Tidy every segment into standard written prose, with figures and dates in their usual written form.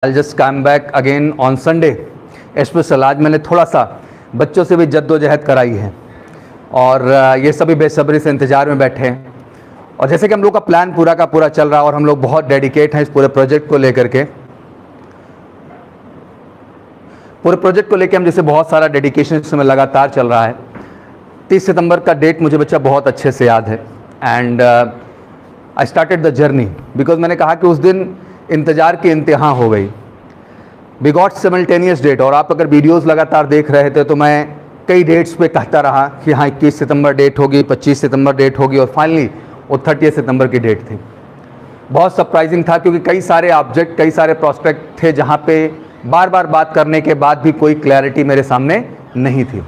I just come back again on Sunday special. आज मैंने थोड़ा सा बच्चों से भी जद्दोजहद कराई है और ये सभी बेसब्री से इंतज़ार में बैठे हैं। और जैसे कि हम लोग का प्लान पूरा का पूरा चल रहा है और हम लोग बहुत डेडिकेट हैं इस पूरे प्रोजेक्ट को लेकर के। हम जैसे बहुत सारा डेडिकेशन इस समय लगातार चल रहा है। 30 सितंबर का डेट मुझे बच्चा बहुत अच्छे से याद है and I started the journey because मैंने कहा कि उस दिन इंतज़ार की इंतहा हो गई। We got simultaneous date. और आप अगर वीडियोस लगातार देख रहे थे तो मैं कई डेट्स पे कहता रहा कि हाँ 21 सितंबर डेट होगी, 25 सितंबर डेट होगी और फाइनली वो 30 सितंबर की डेट थी। बहुत सरप्राइजिंग था क्योंकि कई सारे ऑब्जेक्ट, कई सारे प्रोस्पेक्ट थे जहाँ पे बार बार बात करने के बाद भी कोई क्लैरिटी मेरे सामने नहीं थी।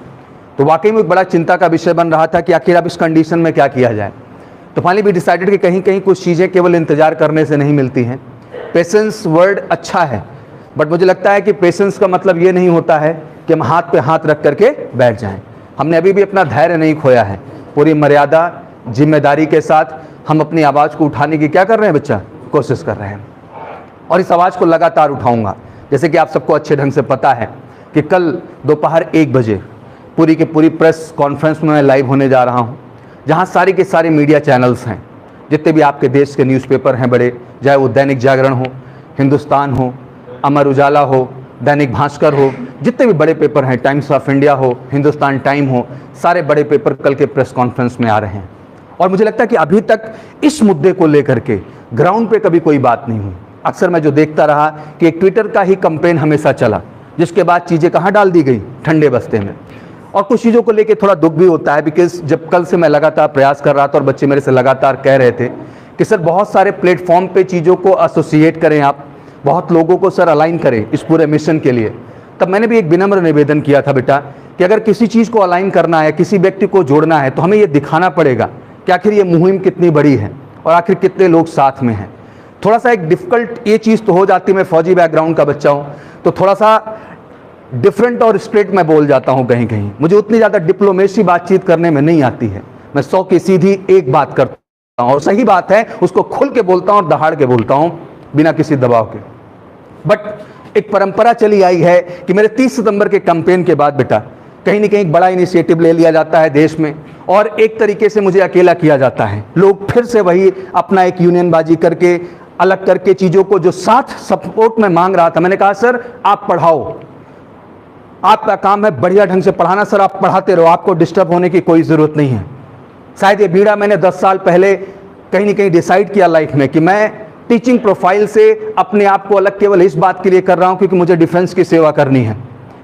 तो वाकई में एक बड़ा चिंता का विषय बन रहा था कि आखिर अब इस कंडीशन में क्या किया जाए। तो फाइनली भी डिसाइडेड कि कहीं कहीं कुछ चीज़ें केवल इंतज़ार करने से नहीं मिलती हैं। पेशेंस वर्ड अच्छा है बट मुझे लगता है कि पेशेंस का मतलब ये नहीं होता है कि हम हाथ पे हाथ रख करके बैठ जाएं। हमने अभी भी अपना धैर्य नहीं खोया है। पूरी मर्यादा जिम्मेदारी के साथ हम अपनी आवाज़ को उठाने की क्या कर रहे हैं बच्चा, कोशिश कर रहे हैं। और इस आवाज़ को लगातार उठाऊंगा। जैसे कि आप सबको अच्छे ढंग से पता है कि कल दोपहर 1 बजे पूरी की पूरी प्रेस कॉन्फ्रेंस में मैं लाइव होने जा रहा हूँ, जहाँ सारी के सारे मीडिया चैनल्स हैं, जितने भी आपके देश के न्यूज़पेपर हैं बड़े, चाहे वो दैनिक जागरण हो, हिंदुस्तान हो, अमर उजाला हो, दैनिक भास्कर हो, जितने भी बड़े पेपर हैं, टाइम्स ऑफ इंडिया हो, हिंदुस्तान टाइम हो, सारे बड़े पेपर कल के प्रेस कॉन्फ्रेंस में आ रहे हैं। और मुझे लगता है कि अभी तक इस मुद्दे को लेकर के ग्राउंड पे कभी कोई बात नहीं हुई। अक्सर मैं जो देखता रहा कि एक ट्विटर का ही कंपेन हमेशा चला, जिसके बाद चीज़ें कहाँ डाल दी गई, ठंडे बस्ते में। और कुछ चीज़ों को लेके थोड़ा दुख भी होता है बिकॉज जब कल से मैं लगातार प्रयास कर रहा था और बच्चे मेरे से लगातार कह रहे थे कि सर बहुत सारे प्लेटफॉर्म पे चीज़ों को एसोसिएट करें, आप बहुत लोगों को सर अलाइन करें इस पूरे मिशन के लिए। तब मैंने भी एक विनम्र निवेदन किया था बेटा कि अगर किसी चीज़ को अलाइन करना है, किसी व्यक्ति को जोड़ना है, तो हमें ये दिखाना पड़ेगा कि आखिर ये मुहिम कितनी बड़ी है और आखिर कितने लोग साथ में हैं। थोड़ा सा एक डिफ़िकल्ट ये चीज़ तो हो जाती है, मैं फौजी बैकग्राउंड का बच्चा हूँ तो थोड़ा सा डिफरेंट और स्ट्रेट में बोल जाता हूँ कहीं कहीं। मुझे उतनी ज़्यादा डिप्लोमेसी बातचीत करने में नहीं आती है। मैं 100 की सीधी एक बात करता हूँ और सही बात है उसको खुल के बोलता हूँ और दहाड़ के बोलता हूँ बिना किसी दबाव के। बट एक परंपरा चली आई है कि मेरे 30 सितंबर के कैंपेन के बाद बेटा कहीं ना कहीं बड़ा इनिशिएटिव ले लिया जाता है देश में और एक तरीके से मुझे अकेला किया जाता है। लोग फिर से वही अपना एक यूनियनबाजी करके अलग करके चीज़ों को जो साथ सपोर्ट में मांग रहा था, मैंने कहा सर आप पढ़ाओ, आपका काम है बढ़िया ढंग से पढ़ाना, सर आप पढ़ाते रहो, आपको डिस्टर्ब होने की कोई ज़रूरत नहीं है। शायद ये बीड़ा मैंने 10 साल पहले कहीं ना कहीं डिसाइड किया लाइफ में कि मैं टीचिंग प्रोफाइल से अपने आप को अलग केवल इस बात के लिए कर रहा हूँ क्योंकि मुझे डिफेंस की सेवा करनी है।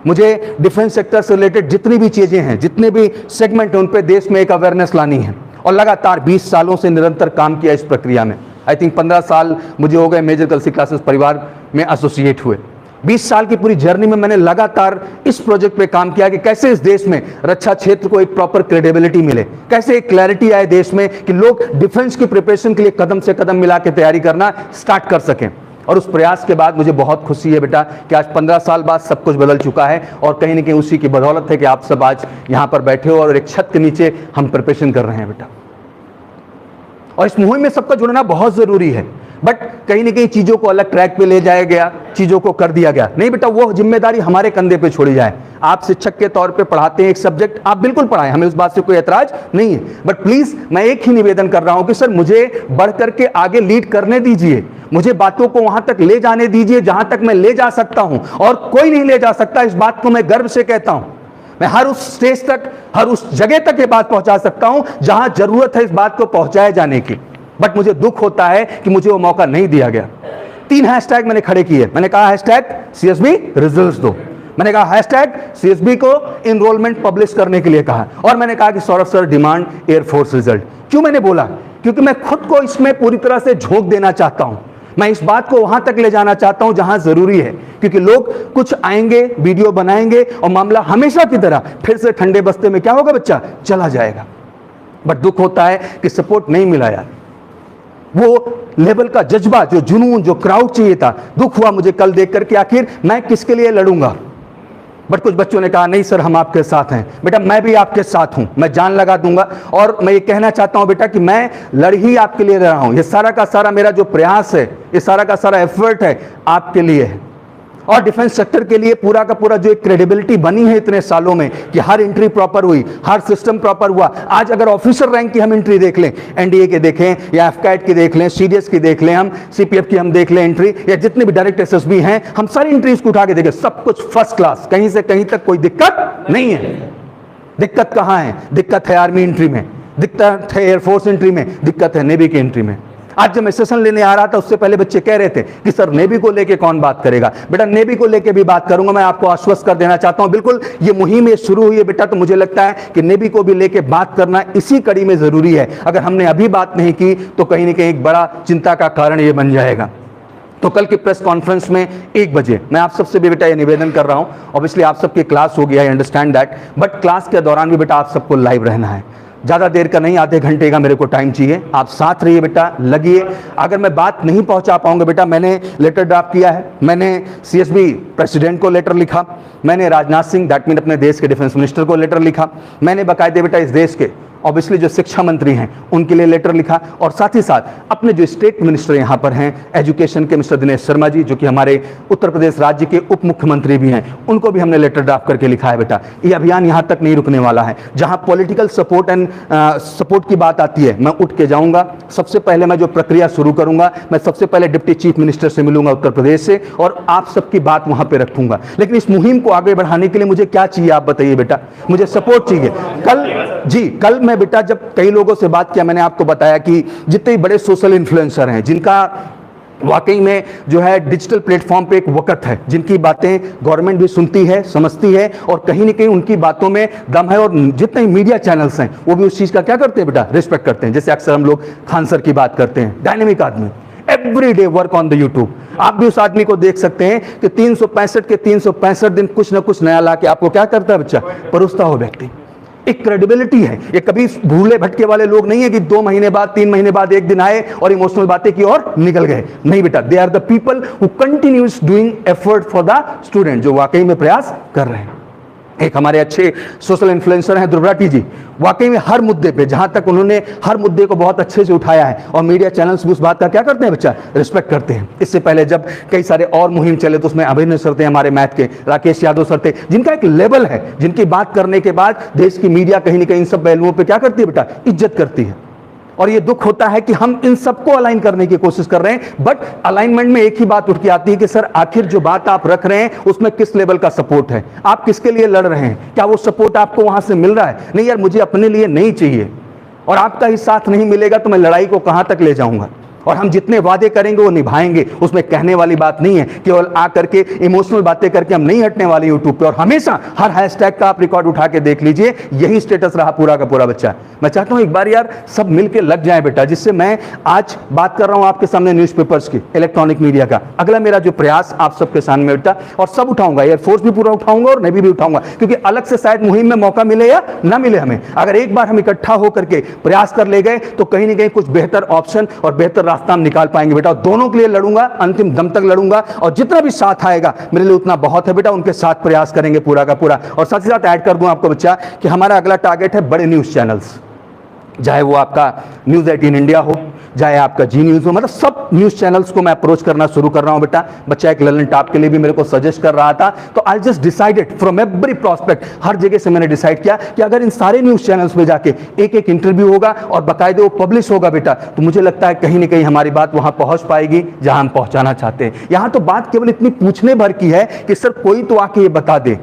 मुझे डिफेंस सेक्टर से रिलेटेड जितनी भी चीज़ें हैं, जितने भी सेगमेंट हैं, उन पर देश में एक अवेयरनेस लानी है। और लगातार 20 सालों से निरंतर काम किया इस प्रक्रिया में। आई थिंक 15 साल मुझे हो गए मेजर गर्ल्स क्लासेस परिवार में एसोसिएट हुए। 20 साल की पूरी जर्नी में मैंने लगातार इस प्रोजेक्ट पे काम किया कि कैसे इस देश में रक्षा क्षेत्र को एक प्रॉपर क्रेडिबिलिटी मिले, कैसे एक क्लैरिटी आए देश में कि लोग डिफेंस की प्रिपरेशन के लिए कदम से कदम मिला के तैयारी करना स्टार्ट कर सकें। और उस प्रयास के बाद मुझे बहुत खुशी है बेटा कि आज 15 साल बाद सब कुछ बदल चुका है और कहीं ना कहीं उसी की बदौलत है कि आप सब आज यहाँ पर बैठे हो और एक छत के नीचे हम प्रिपरेशन कर रहे हैं बेटा। और इस मुहिम में सबका जुड़ना बहुत ज़रूरी है। बट कहीं ना कहीं चीज़ों को अलग ट्रैक पे ले जाया गया, चीज़ों को कर दिया गया। नहीं बेटा, वो जिम्मेदारी हमारे कंधे पे छोड़ी जाए। आप शिक्षक के तौर पे पढ़ाते हैं एक सब्जेक्ट, आप बिल्कुल पढ़ाएं, हमें उस बात से कोई एतराज नहीं है। बट प्लीज़ मैं एक ही निवेदन कर रहा हूं कि सर मुझे बढ़ करके आगे लीड करने दीजिए, मुझे बातों को वहां तक ले जाने दीजिए जहां तक मैं ले जा सकता हूं और कोई नहीं ले जा सकता। इस बात को मैं गर्व से कहता हूं। मैं हर उस स्टेज तक, हर उस जगह तक ये बात पहुंचा सकता हूं जहां जरूरत है इस बात को पहुंचाए जाने की। बट मुझे दुख होता है कि मुझे वो मौका नहीं दिया गया। 3 हैशटैग मैंने खड़े किए। मैंने कहा हैशटैग CSB रिजल्ट्स दो, मैंने कहा हैशटैग CSB को इनरोलमेंट पब्लिश करने के लिए कहा, और मैंने कहा कि Saurabh sir demand air force result. क्यों मैंने बोला? क्योंकि मैं खुद को इसमें पूरी तरह से झोंक देना चाहता हूं। मैं इस बात को वहां तक ले जाना चाहता हूं जहां जरूरी है, क्योंकि लोग कुछ आएंगे, वीडियो बनाएंगे और मामला हमेशा की तरह फिर से ठंडे बस्ते में क्या होगा बच्चा, चला जाएगा। बट दुख होता है कि सपोर्ट नहीं मिला यार, वो लेवल का जज्बा, जो जुनून, जो क्राउड चाहिए था। दुख हुआ मुझे कल देख करके आखिर मैं किसके लिए लड़ूंगा। बट कुछ बच्चों ने कहा नहीं सर हम आपके साथ हैं। बेटा मैं भी आपके साथ हूं, मैं जान लगा दूंगा। और मैं ये कहना चाहता हूं बेटा कि मैं लड़ ही आपके लिए रहा हूं। ये सारा का सारा मेरा जो प्रयास है, ये सारा का सारा एफर्ट है आपके लिए है। और डिफेंस सेक्टर के लिए पूरा का पूरा जो एक क्रेडिबिलिटी बनी है इतने सालों में कि हर एंट्री प्रॉपर हुई, हर सिस्टम प्रॉपर हुआ। आज अगर ऑफिसर रैंक की हम एंट्री देख लें, एनडीए के देखें या एफकैट की देख लें, सीडीएस की देख लें, हम सीपीएफ की हम देख लें एंट्री, या जितने भी डायरेक्ट एसएसबी हैं, हम सारी एंट्रीज को उठा के देखें, सब कुछ फर्स्ट क्लास, कहीं से कहीं तक कोई दिक्कत नहीं है। दिक्कत कहां है? दिक्कत है आर्मी एंट्री में, दिक्कत है एयरफोर्स एंट्री में, दिक्कत है नेवी की एंट्री में। आज जब मैं सेशन लेने आ रहा था उससे पहले बच्चे कह रहे थे कि सर नेवी को लेके कौन बात करेगा। बेटा नेवी को लेके भी बात करूंगा, मैं आपको आश्वस्त कर देना चाहता हूं। बिल्कुल ये मुहिम ये शुरू हुई है बेटा, तो मुझे लगता है कि नेवी को भी लेके बात करना इसी कड़ी में जरूरी है। अगर हमने अभी बात नहीं की तो कहीं ना कहीं एक बड़ा चिंता का कारण ये बन जाएगा। तो कल की प्रेस कॉन्फ्रेंस में 1 बजे मैं आप सबसे भी बेटा ये निवेदन कर रहा हूं, ऑब्वियसली आप सबकी क्लास हो गया, I understand that, but class के दौरान भी बेटा आप सबको लाइव रहना है। ज़्यादा देर का नहीं, आधे घंटे का मेरे को टाइम चाहिए, आप साथ रहिए बेटा, लगिए। अगर मैं बात नहीं पहुंचा पाऊंगा बेटा, मैंने लेटर ड्राफ्ट किया है, मैंने सीएसबी प्रेसिडेंट को लेटर लिखा, मैंने राजनाथ सिंह दैट मीन अपने देश के डिफेंस मिनिस्टर को लेटर लिखा, मैंने बाकायदे बेटा इस देश के ऑब्वियसली जो शिक्षा मंत्री हैं उनके लिए लेटर लिखा, और साथ ही साथ अपने जो स्टेट मिनिस्टर यहाँ पर हैं एजुकेशन के मिस्टर दिनेश शर्मा जी, जो कि हमारे उत्तर प्रदेश राज्य के उप मुख्यमंत्री भी हैं, उनको भी हमने लेटर ड्राफ्ट करके लिखा है बेटा। ये अभियान यहाँ तक नहीं रुकने वाला है। जहाँ पॉलिटिकल सपोर्ट एंड सपोर्ट की बात आती है, मैं उठ के जाऊँगा, सबसे पहले मैं जो प्रक्रिया शुरू करूँगा, मैं सबसे पहले डिप्टी चीफ मिनिस्टर से मिलूंगा उत्तर प्रदेश से, और आप सबकी बात वहाँ पर रखूंगा। लेकिन इस मुहिम को आगे बढ़ाने के लिए मुझे क्या चाहिए आप बताइए बेटा? मुझे सपोर्ट चाहिए। कल मैं बेटा जब कई लोगों से बात किया, मैंने आपको बताया कि जितने बड़े सोशल इन्फ्लुएंसर हैं, जिनका वाकई में जो है डिजिटल प्लेटफॉर्म पे एक वक़्त है, जिनकी बातें गवर्नमेंट भी सुनती है, समझती है, और कहीं ना कहीं उनकी बातों में दम है, और जितने मीडिया चैनल्स हैं वो भी उस चीज़ का क्या करते हैं बेटा? रिस्पेक्ट करते हैं। जैसे अक्सर हम लोग खान सर की बात करते हैं, डायनेमिक आदमी, every day work on the YouTube. आप भी उस आदमी को देख सकते हैं कि 365 के 365 दिन कुछ ना कुछ नया ला के आपको क्या करता है बच्चा? परोसता हो व्यक्ति। एक क्रेडिबिलिटी है, ये कभी भूले भटके वाले लोग नहीं है कि 2 महीने बाद 3 महीने बाद एक दिन आए और इमोशनल बातें की और निकल गए। नहीं बेटा, they are the people who continuous doing effort for the student, जो वाकई में प्रयास कर रहे हैं। एक हमारे अच्छे सोशल इन्फ्लुएंसर हैं ध्रुवराठी जी, वाकई में हर मुद्दे पे, जहां तक उन्होंने हर मुद्दे को बहुत अच्छे से उठाया है, और मीडिया चैनल्स भी उस बात का क्या करते हैं बच्चा? रिस्पेक्ट करते हैं। इससे पहले जब कई सारे और मुहिम चले तो उसमें अभिनय सर थे, हमारे मैथ के राकेश यादव सर थे, जिनका एक लेवल है, जिनकी बात करने के बाद देश की मीडिया कहीं ना कहीं इन सब पहलुओं पर क्या करती है बेटा? इज्जत करती है। और ये दुख होता है कि हम इन सबको अलाइन करने की कोशिश कर रहे हैं, बट अलाइनमेंट में एक ही बात उठ के आती है कि सर आखिर जो बात आप रख रहे हैं उसमें किस लेवल का सपोर्ट है, आप किसके लिए लड़ रहे हैं, क्या वो सपोर्ट आपको वहां से मिल रहा है? नहीं यार, मुझे अपने लिए नहीं चाहिए, और आपका ही साथ नहीं मिलेगा तो मैं लड़ाई को कहां तक ले जाऊंगा? और हम जितने वादे करेंगे वो निभाएंगे, उसमें कहने वाली बात नहीं है, केवल आ करके इमोशनल बातें करके हम नहीं हटने वाले यूट्यूब पे। और हमेशा हर हैशटैग का आप रिकॉर्ड उठा के देख लीजिए, यही स्टेटस रहा पूरा का पूरा बच्चा। मैं चाहता हूं एक बार यार सब मिलके लग जाए बेटा, जिससे मैं आज बात कर रहा हूं आपके सामने न्यूज़पेपर्स की, इलेक्ट्रॉनिक मीडिया का। अगला मेरा जो प्रयास आप सबके सामने बेटा, और सब उठाऊंगा, एयरफोर्स भी पूरा उठाऊंगा और नेवी भी उठाऊंगा, क्योंकि अलग से शायद मुहिम में मौका मिले या ना मिले हमें, अगर एक बार हम इकट्ठा होकर के प्रयास कर ले गए तो कहीं ना कहीं कुछ बेहतर ऑप्शन और बेहतर रास्ता हम निकाल पाएंगे बेटा। दोनों के लिए लड़ूंगा, अंतिम दम तक लड़ूंगा, और जितना भी साथ आएगा मेरे लिए उतना बहुत है बेटा। उनके साथ प्रयास करेंगे पूरा का पूरा। और साथ ही साथ ऐड कर दूं आपको बच्चा कि हमारा अगला टारगेट है बड़े न्यूज़ चैनल्स, चाहे वो आपका न्यूज़ 18 इंडिया हो, चाहे आपका जी न्यूज़ हो, मतलब सब न्यूज़ चैनल्स को मैं अप्रोच करना शुरू कर रहा हूं बेटा। बच्चा एक ललन टॉप के लिए भी मेरे को सजेस्ट कर रहा था, तो I just decided from every prospect, हर जगह से मैंने डिसाइड किया कि अगर इन सारे न्यूज़ चैनल्स पे जाके एक एक इंटरव्यू होगा और बाकायदे वो पब्लिश होगा बेटा, तो मुझे लगता है कहीं ना कहीं हमारी बात वहां पहुंच पाएगी जहां हम पहुंचाना चाहते हैं। यहां तो बात केवल इतनी पूछने भर की है कि सर कोई तो आके ये बता दे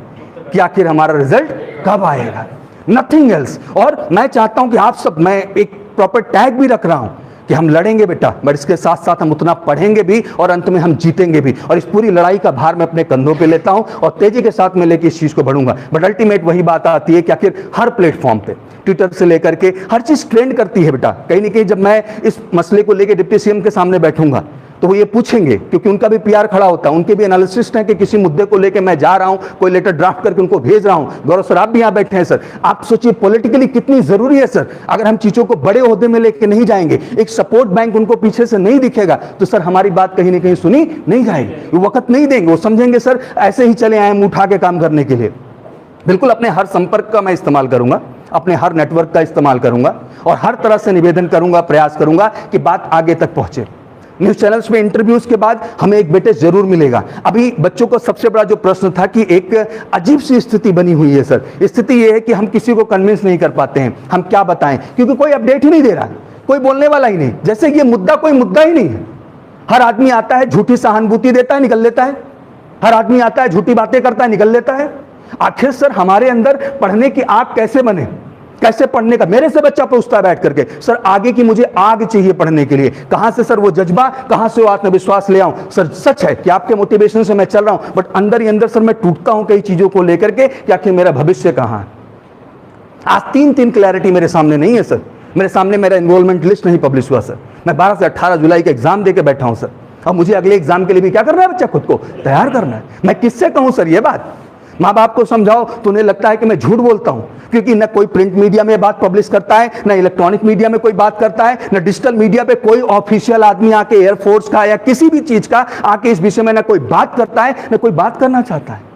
कि आखिर हमारा रिजल्ट कब आएगा, नथिंग एल्स। और मैं चाहता हूं कि आप सब, मैं एक प्रॉपर टैग भी रख रहा हूं कि हम लड़ेंगे बेटा, बट इसके साथ साथ हम उतना पढ़ेंगे भी और अंत में हम जीतेंगे भी। और इस पूरी लड़ाई का भार मैं अपने कंधों पे लेता हूं और तेजी के साथ में लेके इस चीज को बढ़ूंगा। बट अल्टीमेट वही बात आती है कि आखिर हर प्लेटफॉर्म पे, ट्विटर से लेकर के हर चीज ट्रेंड करती है बेटा। कहीं ना कहीं जब मैं इस मसले को लेकर डिप्टी सीएम के सामने बैठूंगा तो वो ये पूछेंगे, क्योंकि उनका भी पीआर खड़ा होता है, उनके भी एनालिसिस्ट हैं कि किसी मुद्दे को लेकर मैं जा रहा हूं, कोई लेटर ड्राफ्ट करके उनको भेज रहा हूं। गौरव सर आप भी यहां बैठे हैं सर, आप सोचिए पॉलिटिकली कितनी जरूरी है सर। अगर हम चीजों को बड़े ओहदे में लेके नहीं जाएंगे, एक सपोर्ट बैंक उनको पीछे से नहीं दिखेगा, तो सर हमारी बात कहीं ना कहीं सुनी नहीं जाएगी, वो वक्त नहीं देंगे, वो समझेंगे सर ऐसे ही चले आए हम उठा के काम करने के लिए। बिल्कुल अपने हर संपर्क का मैं इस्तेमाल करूंगा, अपने हर नेटवर्क का इस्तेमाल करूंगा और हर तरह से निवेदन करूंगा, प्रयास करूंगा कि बात आगे तक पहुंचे। न्यूज चैनल्स में इंटरव्यूज के बाद हमें एक बेटे जरूर मिलेगा। अभी बच्चों को सबसे बड़ा जो प्रश्न था कि एक अजीब सी स्थिति बनी हुई है सर। स्थिति ये है कि हम किसी को कन्विंस नहीं कर पाते हैं, हम क्या बताएं, क्योंकि कोई अपडेट ही नहीं दे रहा, कोई बोलने वाला ही नहीं। जैसे ये मुद्दा कोई मुद्दा ही नहीं है। हर आदमी आता है, झूठी सहानुभूति देता है, निकल लेता है। हर आदमी आता है, झूठी बातें करता है, निकल लेता है। आखिर सर हमारे अंदर पढ़ने की आग कैसे बने, कैसे पढ़ने का? मेरे से बच्चा पूछता है बैठ करके, सर आगे की मुझे आग चाहिए पढ़ने के लिए, कहां से सर वो जज्बा, कहां से वो आत्मविश्वास ले आऊं? सर सच है कि आपके मोटिवेशन से मैं चल रहा हूं, बट अंदर ही अंदर सर मैं टूटता हूं कई चीजों को लेकर के कि आखिर मेरा भविष्य कहां है। आज तीन क्लैरिटी मेरे सामने नहीं है सर। मेरे सामने मेरा एनरोलमेंट लिस्ट नहीं पब्लिश हुआ सर। मैं 12 से 18 जुलाई का एग्जाम देके बैठा हूं सर। अब मुझे अगले एग्जाम के लिए भी क्या करना है बच्चा, खुद को तैयार करना है। मैं किससे कहूं सर ये बात? माँ बाप को समझाओ तो उन्हें लगता है कि मैं झूठ बोलता हूं, क्योंकि न कोई प्रिंट मीडिया में बात पब्लिश करता है, न इलेक्ट्रॉनिक मीडिया में कोई बात करता है, न डिजिटल मीडिया पे कोई ऑफिशियल आदमी आके एयरफोर्स का या किसी भी चीज का आके इस विषय में न कोई बात करता है, न कोई बात करना चाहता है।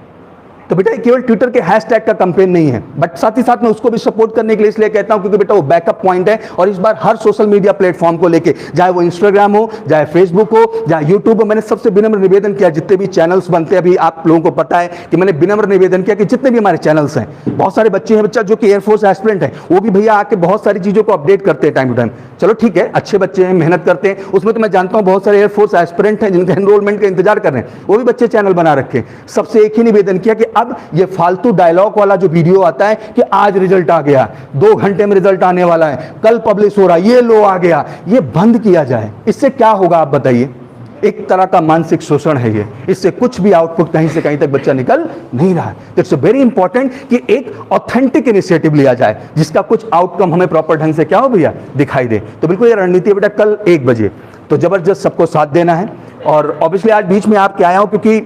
तो बेटा केवल ट्विटर के हैशटैग का कैंपेन नहीं है, बट साथ ही साथ मैं उसको भी सपोर्ट करने के लिए इसलिए कहता हूं क्योंकि बेटा वो बैकअप पॉइंट है। और इस बार हर सोशल मीडिया प्लेटफॉर्म को लेके, चाहे वो इंस्टाग्राम हो, चाहे फेसबुक हो, चाहे यूट्यूब हो, मैंने सबसे विनम्र निवेदन किया, जितने भी चैनल्स बनते हैं, अभी आप लोगों को पता है कि मैंने विनम्र निवेदन किया कि जितने भी हमारे चैनल्स हैं, बहुत सारे बच्चे हैं बच्चा जो कि एयरफोर्स एस्पिरेंट है, वो भी भैया आके बहुत सारी चीजों को अपडेट करते हैं टाइम टू टाइम। चलो ठीक है, अच्छे बच्चे हैं, मेहनत करते हैं, उसमें तो मैं जानता हूं बहुत सारे एयरफोर्स एस्पिरेंट हैं जिनके एनरोलमेंट का इंतजार कर रहे हैं, वो भी बच्चे चैनल बना रखे। सबसे एक ही निवेदन किया कि अब ये फालतू डायलॉग वाला जो वीडियो आता है कि आज रिजल्ट आ गया, 2 घंटे में रिजल्ट आने वाला है, कल पब्लिश हो रहा है, ये लो आ गया, ये बंद किया जाए। इससे क्या होगा आप बताइए? एक तरह का मानसिक शोषण है ये। इससे कुछ भी आउटपुट कहीं से कहीं तक बच्चा निकल नहीं रहा है। तो इट्स वेरी इंपॉर्टेंट कि एक ऑथेंटिक इनिशिएटिव लिया जाए जिसका कुछ आउटकम हमें प्रॉपर ढंग से क्या हो भैया दिखाई दे। तो बिल्कुल ये रणनीति है बेटा। कल 1 बजे तो जबरदस्त सबको साथ देना है। और ऑब्वियसली आज बीच में आपके आया हूं क्योंकि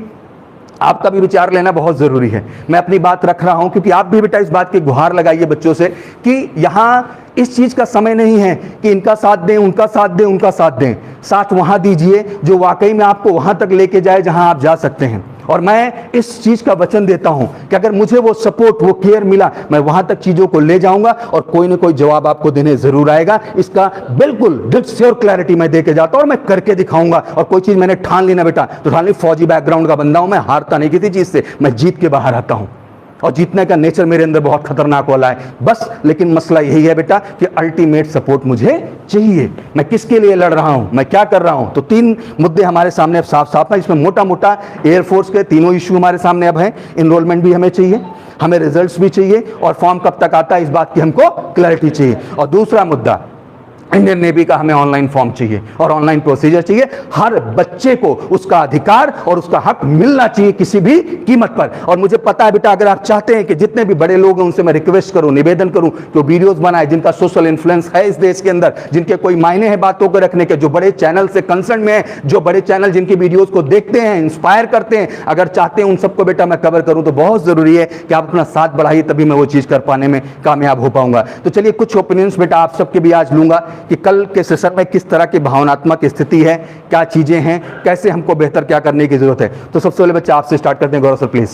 आपका भी विचार लेना बहुत जरूरी है। मैं अपनी बात रख रहा हूं क्योंकि आप भी बेटा इस बात की गुहार लगाइए बच्चों से कि यहां इस चीज का समय नहीं है कि इनका साथ दें, उनका साथ दें, उनका साथ दें। साथ वहां दीजिए जो वाकई में आपको वहां तक लेके जाए जहां आप जा सकते हैं। और मैं इस चीज का वचन देता हूं कि अगर मुझे वो सपोर्ट, वो केयर मिला, मैं वहां तक चीजों को ले जाऊंगा और कोई ना कोई जवाब आपको देने जरूर आएगा। इसका बिल्कुल डेड श्योर क्लैरिटी मैं देके जाता हूं और मैं करके दिखाऊंगा। और कोई चीज मैंने ठान ली ना बेटा तो ठान ली, फौजी बैकग्राउंड का बंदा हूं मैं, हारता नहीं किसी चीज से, मैं जीत के बाहर आता हूं। और जीतने का नेचर मेरे अंदर बहुत खतरनाक वाला है बस। लेकिन मसला यही है बेटा कि अल्टीमेट सपोर्ट मुझे चाहिए। मैं किसके लिए लड़ रहा हूं, मैं क्या कर रहा हूं? तो 3 मुद्दे हमारे सामने अब साफ साफ है। इसमें मोटा मोटा एयरफोर्स के तीनों इश्यू हमारे सामने अब हैं। इनरोलमेंट भी हमें चाहिए, हमें रिजल्ट्स भी चाहिए, और फॉर्म कब तक आता है इस बात की हमको क्लैरिटी चाहिए। और दूसरा मुद्दा, इंडियन नेवी का हमें ऑनलाइन फॉर्म चाहिए और ऑनलाइन प्रोसीजर चाहिए। हर बच्चे को उसका अधिकार और उसका हक मिलना चाहिए किसी भी कीमत पर। और मुझे पता है बेटा अगर आप चाहते हैं कि जितने भी बड़े लोग हैं उनसे मैं रिक्वेस्ट करूं, निवेदन करूं कि वो वीडियोस बनाए जिनका सोशल इन्फ्लुएंस है इस देश के अंदर, जिनके कोई मायने हैं बातों को रखने के, जो बड़े चैनल से कंसर्न में है, जो बड़े चैनल जिनकी वीडियोस को देखते हैं, इंस्पायर करते हैं, अगर चाहते हैं उन सबको बेटा मैं कवर करूं तो बहुत जरूरी है कि आप अपना साथ बढ़ाइए, तभी मैं वो चीज कर पाने में कामयाब हो पाऊंगा। तो चलिए कुछ ओपिनियंस बेटा आप सबके भी आज लूंगा कि कल के सेशन में किस तरह की भावनात्मक स्थिति है, क्या चीजें हैं, कैसे हमको बेहतर क्या करने की जरूरत है। तो सबसे पहले बच्चा आपसे स्टार्ट करते हैं, गौरव सर प्लीज।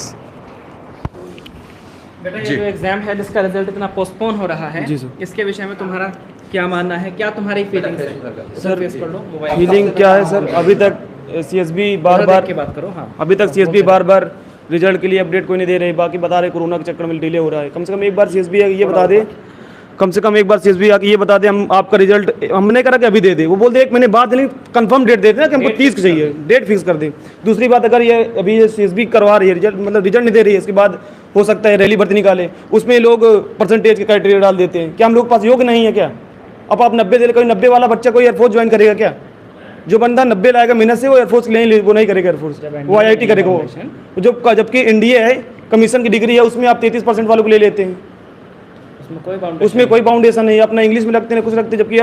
बेटा ये जो एग्जाम है जिसका रिजल्ट इतना पोस्टपोन हो रहा है, इसके विषय में तुम्हारा क्या मानना है, क्या तुम्हारी फीलिंग है? सर फीलिंग क्या है सर? अभी तक सीएसबी बार बात करो। हाँ, अभी तक सीएसबी बार रिजल्ट के लिए अपडेट कोई नहीं दे रही। बाकी बता रहे कोरोना के चक्कर में डिले हो रहा है। कम से कम एक बार सीएसबी ये बता दे, कम से कम एक बार सीएसबी आके ये बता दे हम आपका रिजल्ट, हमने करा कि अभी दे दे, वो बोलते 1 महीने बाद, नहीं कंफर्म डेट देते ना कि हमको 30 चाहिए, डेट फिक्स कर दे। दूसरी बात, अगर ये अभी ये सीएसबी करवा रही है रिजल्ट, मतलब रिजल्ट नहीं दे रही है, इसके बाद हो सकता है रैली भर्ती निकाले, उसमें लोग परसेंटेज के क्राइटेरिया डाल देते हैं। क्या हम लोग के पास योग्य नहीं है क्या? अब आप 90 दे, कोई 90 वाला बच्चा कोई एयरफोर्स ज्वाइन करेगा क्या? जो बंदा 90 लाएगा मेहनत से, वो एयरफोर्स वो नहीं करेगा एयरफोर्स, वो IIT करेगा। वो जो जबकि इंडिया है, कमीशन की डिग्री है, उसमें आप 33% वालों को ले लेते हैं, उसमें कोई बाउंडेशन नहीं है। अपना इंग्लिश में लगते हैं, कुछ लगते हैं, जबकि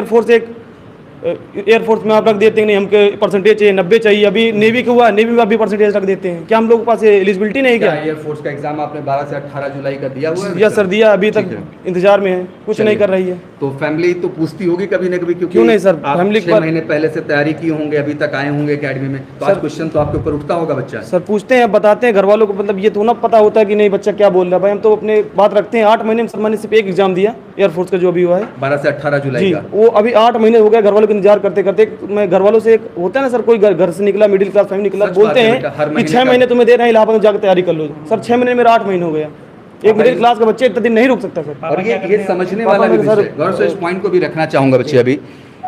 एयरफोर्स में आप रख देते हैं नहीं हमके परसेंटेज चाहिए 90 चाहिए। अभी नेवी का हुआ, नेवी में आप भी परसेंटेज रख देते हैं। क्या हम लोग के पास एलिजिबिलिटी नहीं है क्या? एयरफोर्स का एग्जाम आपने 12 से 18 जुलाई का दिया हुआ है? यस सर, दिया, अभी तक इंतजार में है, कुछ नहीं कर रही है। तो फैमिली तो पूछती होगी कभी ना कभी, क्यों नहीं सर, फैमिली 6 महीने पहले से तैयारी की होंगे, अभी तक आए होंगे एकेडमी में, तो आज क्वेश्चन तो आपके ऊपर उठता होगा बच्चा। सर पूछते हैं, बताते हैं घर वालों को, मतलब ये तो ना पता होता है कि नहीं बच्चा क्या बोल रहा है। भाई हम तो अपने बात रखते हैं। 8 महीने में सर मैंने सिर्फ एक एग्जाम दिया एयरफोर्स का जो अभी हुआ है 12 से 18 जुलाई का। वो अभी 8 महीने हो गए, घर वालों की इंतजार करते करते मैं घर वालों से, एक होता है ना सर, कोई घर से निकला, मिडिल क्लास फैमिली निकला, बोलते हैं कि 6 महीने तुम्हें दे रहे हैं, इलाहाबाद में जाकर तैयारी कर लो। सर 6 महीने मेरा 8 महीने हो गया। एक मिडिल क्लास का बच्चे इतना दिन नहीं रुक सकता सर। और ये समझने वाला भी विषय है। गौरव सर इस पॉइंट को भी रखना चाहूंगा बच्चे अभी,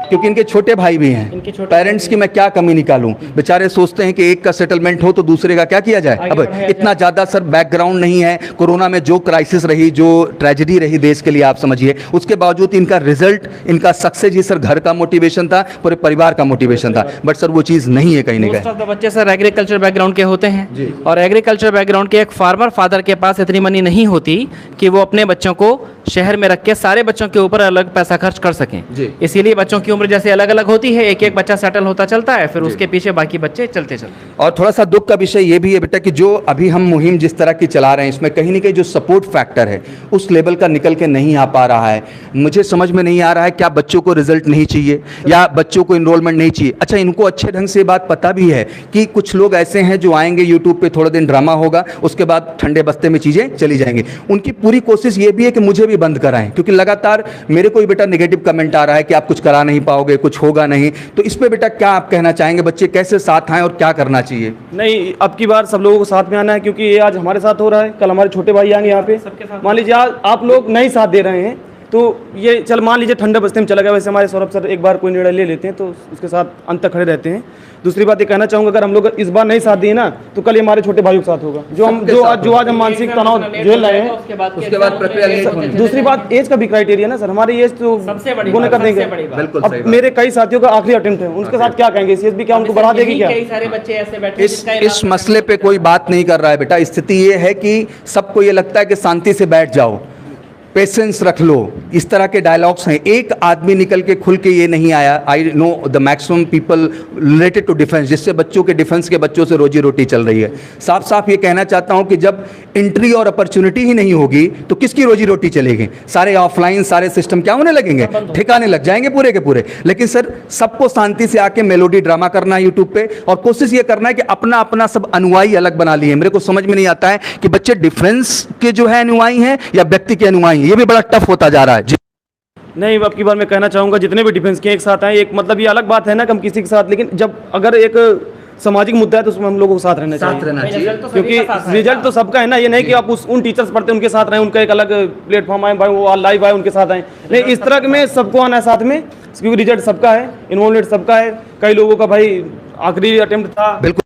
क्योंकि इनके छोटे भाई भी हैं, पेरेंट्स की मैं क्या कमी निकालूं, बेचारे सोचते हैं कि एक का सेटलमेंट हो तो दूसरे का क्या किया जाए। अब इतना ज़्यादा सर बैकग्राउंड नहीं है, कोरोना में जो क्राइसिस रही, जो ट्रेजेडी रही देश के लिए आप समझिए, उसके बावजूद इनका रिजल्ट, इनका सक्सेस ही सर घर का मोटिवेशन था, पूरे परिवार का मोटिवेशन था, बट सर वो चीज़ नहीं है कहीं ना कहीं। बच्चे सर एग्रीकल्चर बैकग्राउंड के होते हैं और एग्रीकल्चर बैकग्राउंड के एक फार्मर फादर के पास इतनी मनी नहीं होती कि वो अपने बच्चों को शहर में रख के सारे बच्चों के ऊपर अलग पैसा खर्च कर सकें। इसीलिए बच्चों की उम्र जैसे अलग अलग होती है, एक एक बच्चा सेटल होता चलता है, फिर उसके पीछे बाकी बच्चे चलते चलते। और थोड़ा सा दुख का विषय ये भी है बेटा कि जो अभी हम मुहिम जिस तरह की चला रहे हैं, इसमें कहीं ना कहीं जो सपोर्ट फैक्टर है उस लेवल का निकल के नहीं आ पा रहा है। मुझे समझ में नहीं आ रहा है क्या बच्चों को रिजल्ट नहीं चाहिए या बच्चों को इनरोलमेंट नहीं चाहिए। अच्छा, इनको अच्छे ढंग से बात पता भी है कि कुछ लोग ऐसे हैं जो आएंगे यूट्यूब पे, थोड़ा दिन ड्रामा होगा, उसके बाद ठंडे बस्ते में चीज़ें चली जाएंगी। उनकी पूरी कोशिश ये भी है कि मुझे भी बंद कराएं, क्योंकि लगातार मेरे को बेटा नेगेटिव कमेंट आ रहा है कि आप कुछ करा नहीं पाओगे, कुछ होगा नहीं। तो इस पे बेटा क्या आप कहना चाहेंगे, बच्चे कैसे साथ आएं और क्या करना चाहिए? नहीं, अब की बार सब लोगों को साथ में आना है, क्योंकि ये आज हमारे साथ हो रहा है, कल हमारे छोटे भाई आएंगे यहाँ पे। मान लीजिए आज आप लोग नहीं साथ दे रहे हैं तो ये चल मान लीजिए ठंडे बस्ते में चला गया। वैसे हमारे सौरभ सर एक बार कोई निर्णय ले लेते हैं तो उसके साथ अंत तक खड़े रहते हैं। दूसरी बात ये कहना चाहूँगा, अगर हम लोग इस बार नहीं साथ दिए ना तो कल ये हमारे छोटे भाइयों के साथ होगा, जो आज हम मानसिक तनाव झेल रहे हैं। उसके बाद प्रक्रिया। दूसरी बात एज का भी क्राइटेरिया ना सर, हमारी एज तो सबसे बड़ी गुना कर देंगे। अब मेरे कई साथियों का आखिरी अटेम्प्ट है, उनके साथ क्या कहेंगे, एज भी क्या उनको बढ़ा देगी क्या? कई सारे बच्चे ऐसे बैठे इस मसले पे कोई बात नहीं कर रहा है बेटा। स्थिति ये है कि सबको ये लगता है कि शांति से बैठ जाओ, पेशेंस रख लो, इस तरह के डायलॉग्स हैं। एक आदमी निकल के खुल के ये नहीं आया, I know the maximum people related to defence, जिससे बच्चों के डिफेंस के बच्चों से रोजी रोटी चल रही है। साफ साफ ये कहना चाहता हूं कि जब एंट्री और अपॉर्चुनिटी ही नहीं होगी तो किसकी रोजी रोटी चलेगी? सारे ऑफलाइन सारे सिस्टम क्या होने लगेंगे, ठिकाने लग जाएंगे पूरे के पूरे। लेकिन सर सबको शांति से आके मेलोडी ड्रामा करना है यूट्यूब पे, और कोशिश ये करना है कि अपना अपना सब अनुयायी अलग बना लिए। मेरे को समझ में नहीं आता है कि बच्चे डिफरेंस के जो है अनुयायी हैं या व्यक्ति के अनुयायी हैं, ये भी बड़ा टफ होता जा रहा है। नहीं, अब की बार मैं कहना चाहूँगा जितने भी डिफेंस के एक साथ आए, एक मतलब ये अलग बात है ना कि हम किसी के साथ, लेकिन जब अगर एक सामाजिक मुद्दा है तो उसमें हम लोगों को साथ रहना चाहिए, क्योंकि रिजल्ट तो सबका है ना। ये नहीं कि आप उन टीचर्स पढ़ते हैं उनके साथ रहें, उनका एक अलग प्लेटफॉर्म आए, भाई वो लाइव आए उनके साथ आए, नहीं इस तरह में सबको आना है साथ में, क्योंकि रिजल्ट सबका है, इन्वॉल्वमेंट सबका है। कई लोगों का भाई आखिरी अटेम्प्ट था। बिल्कुल।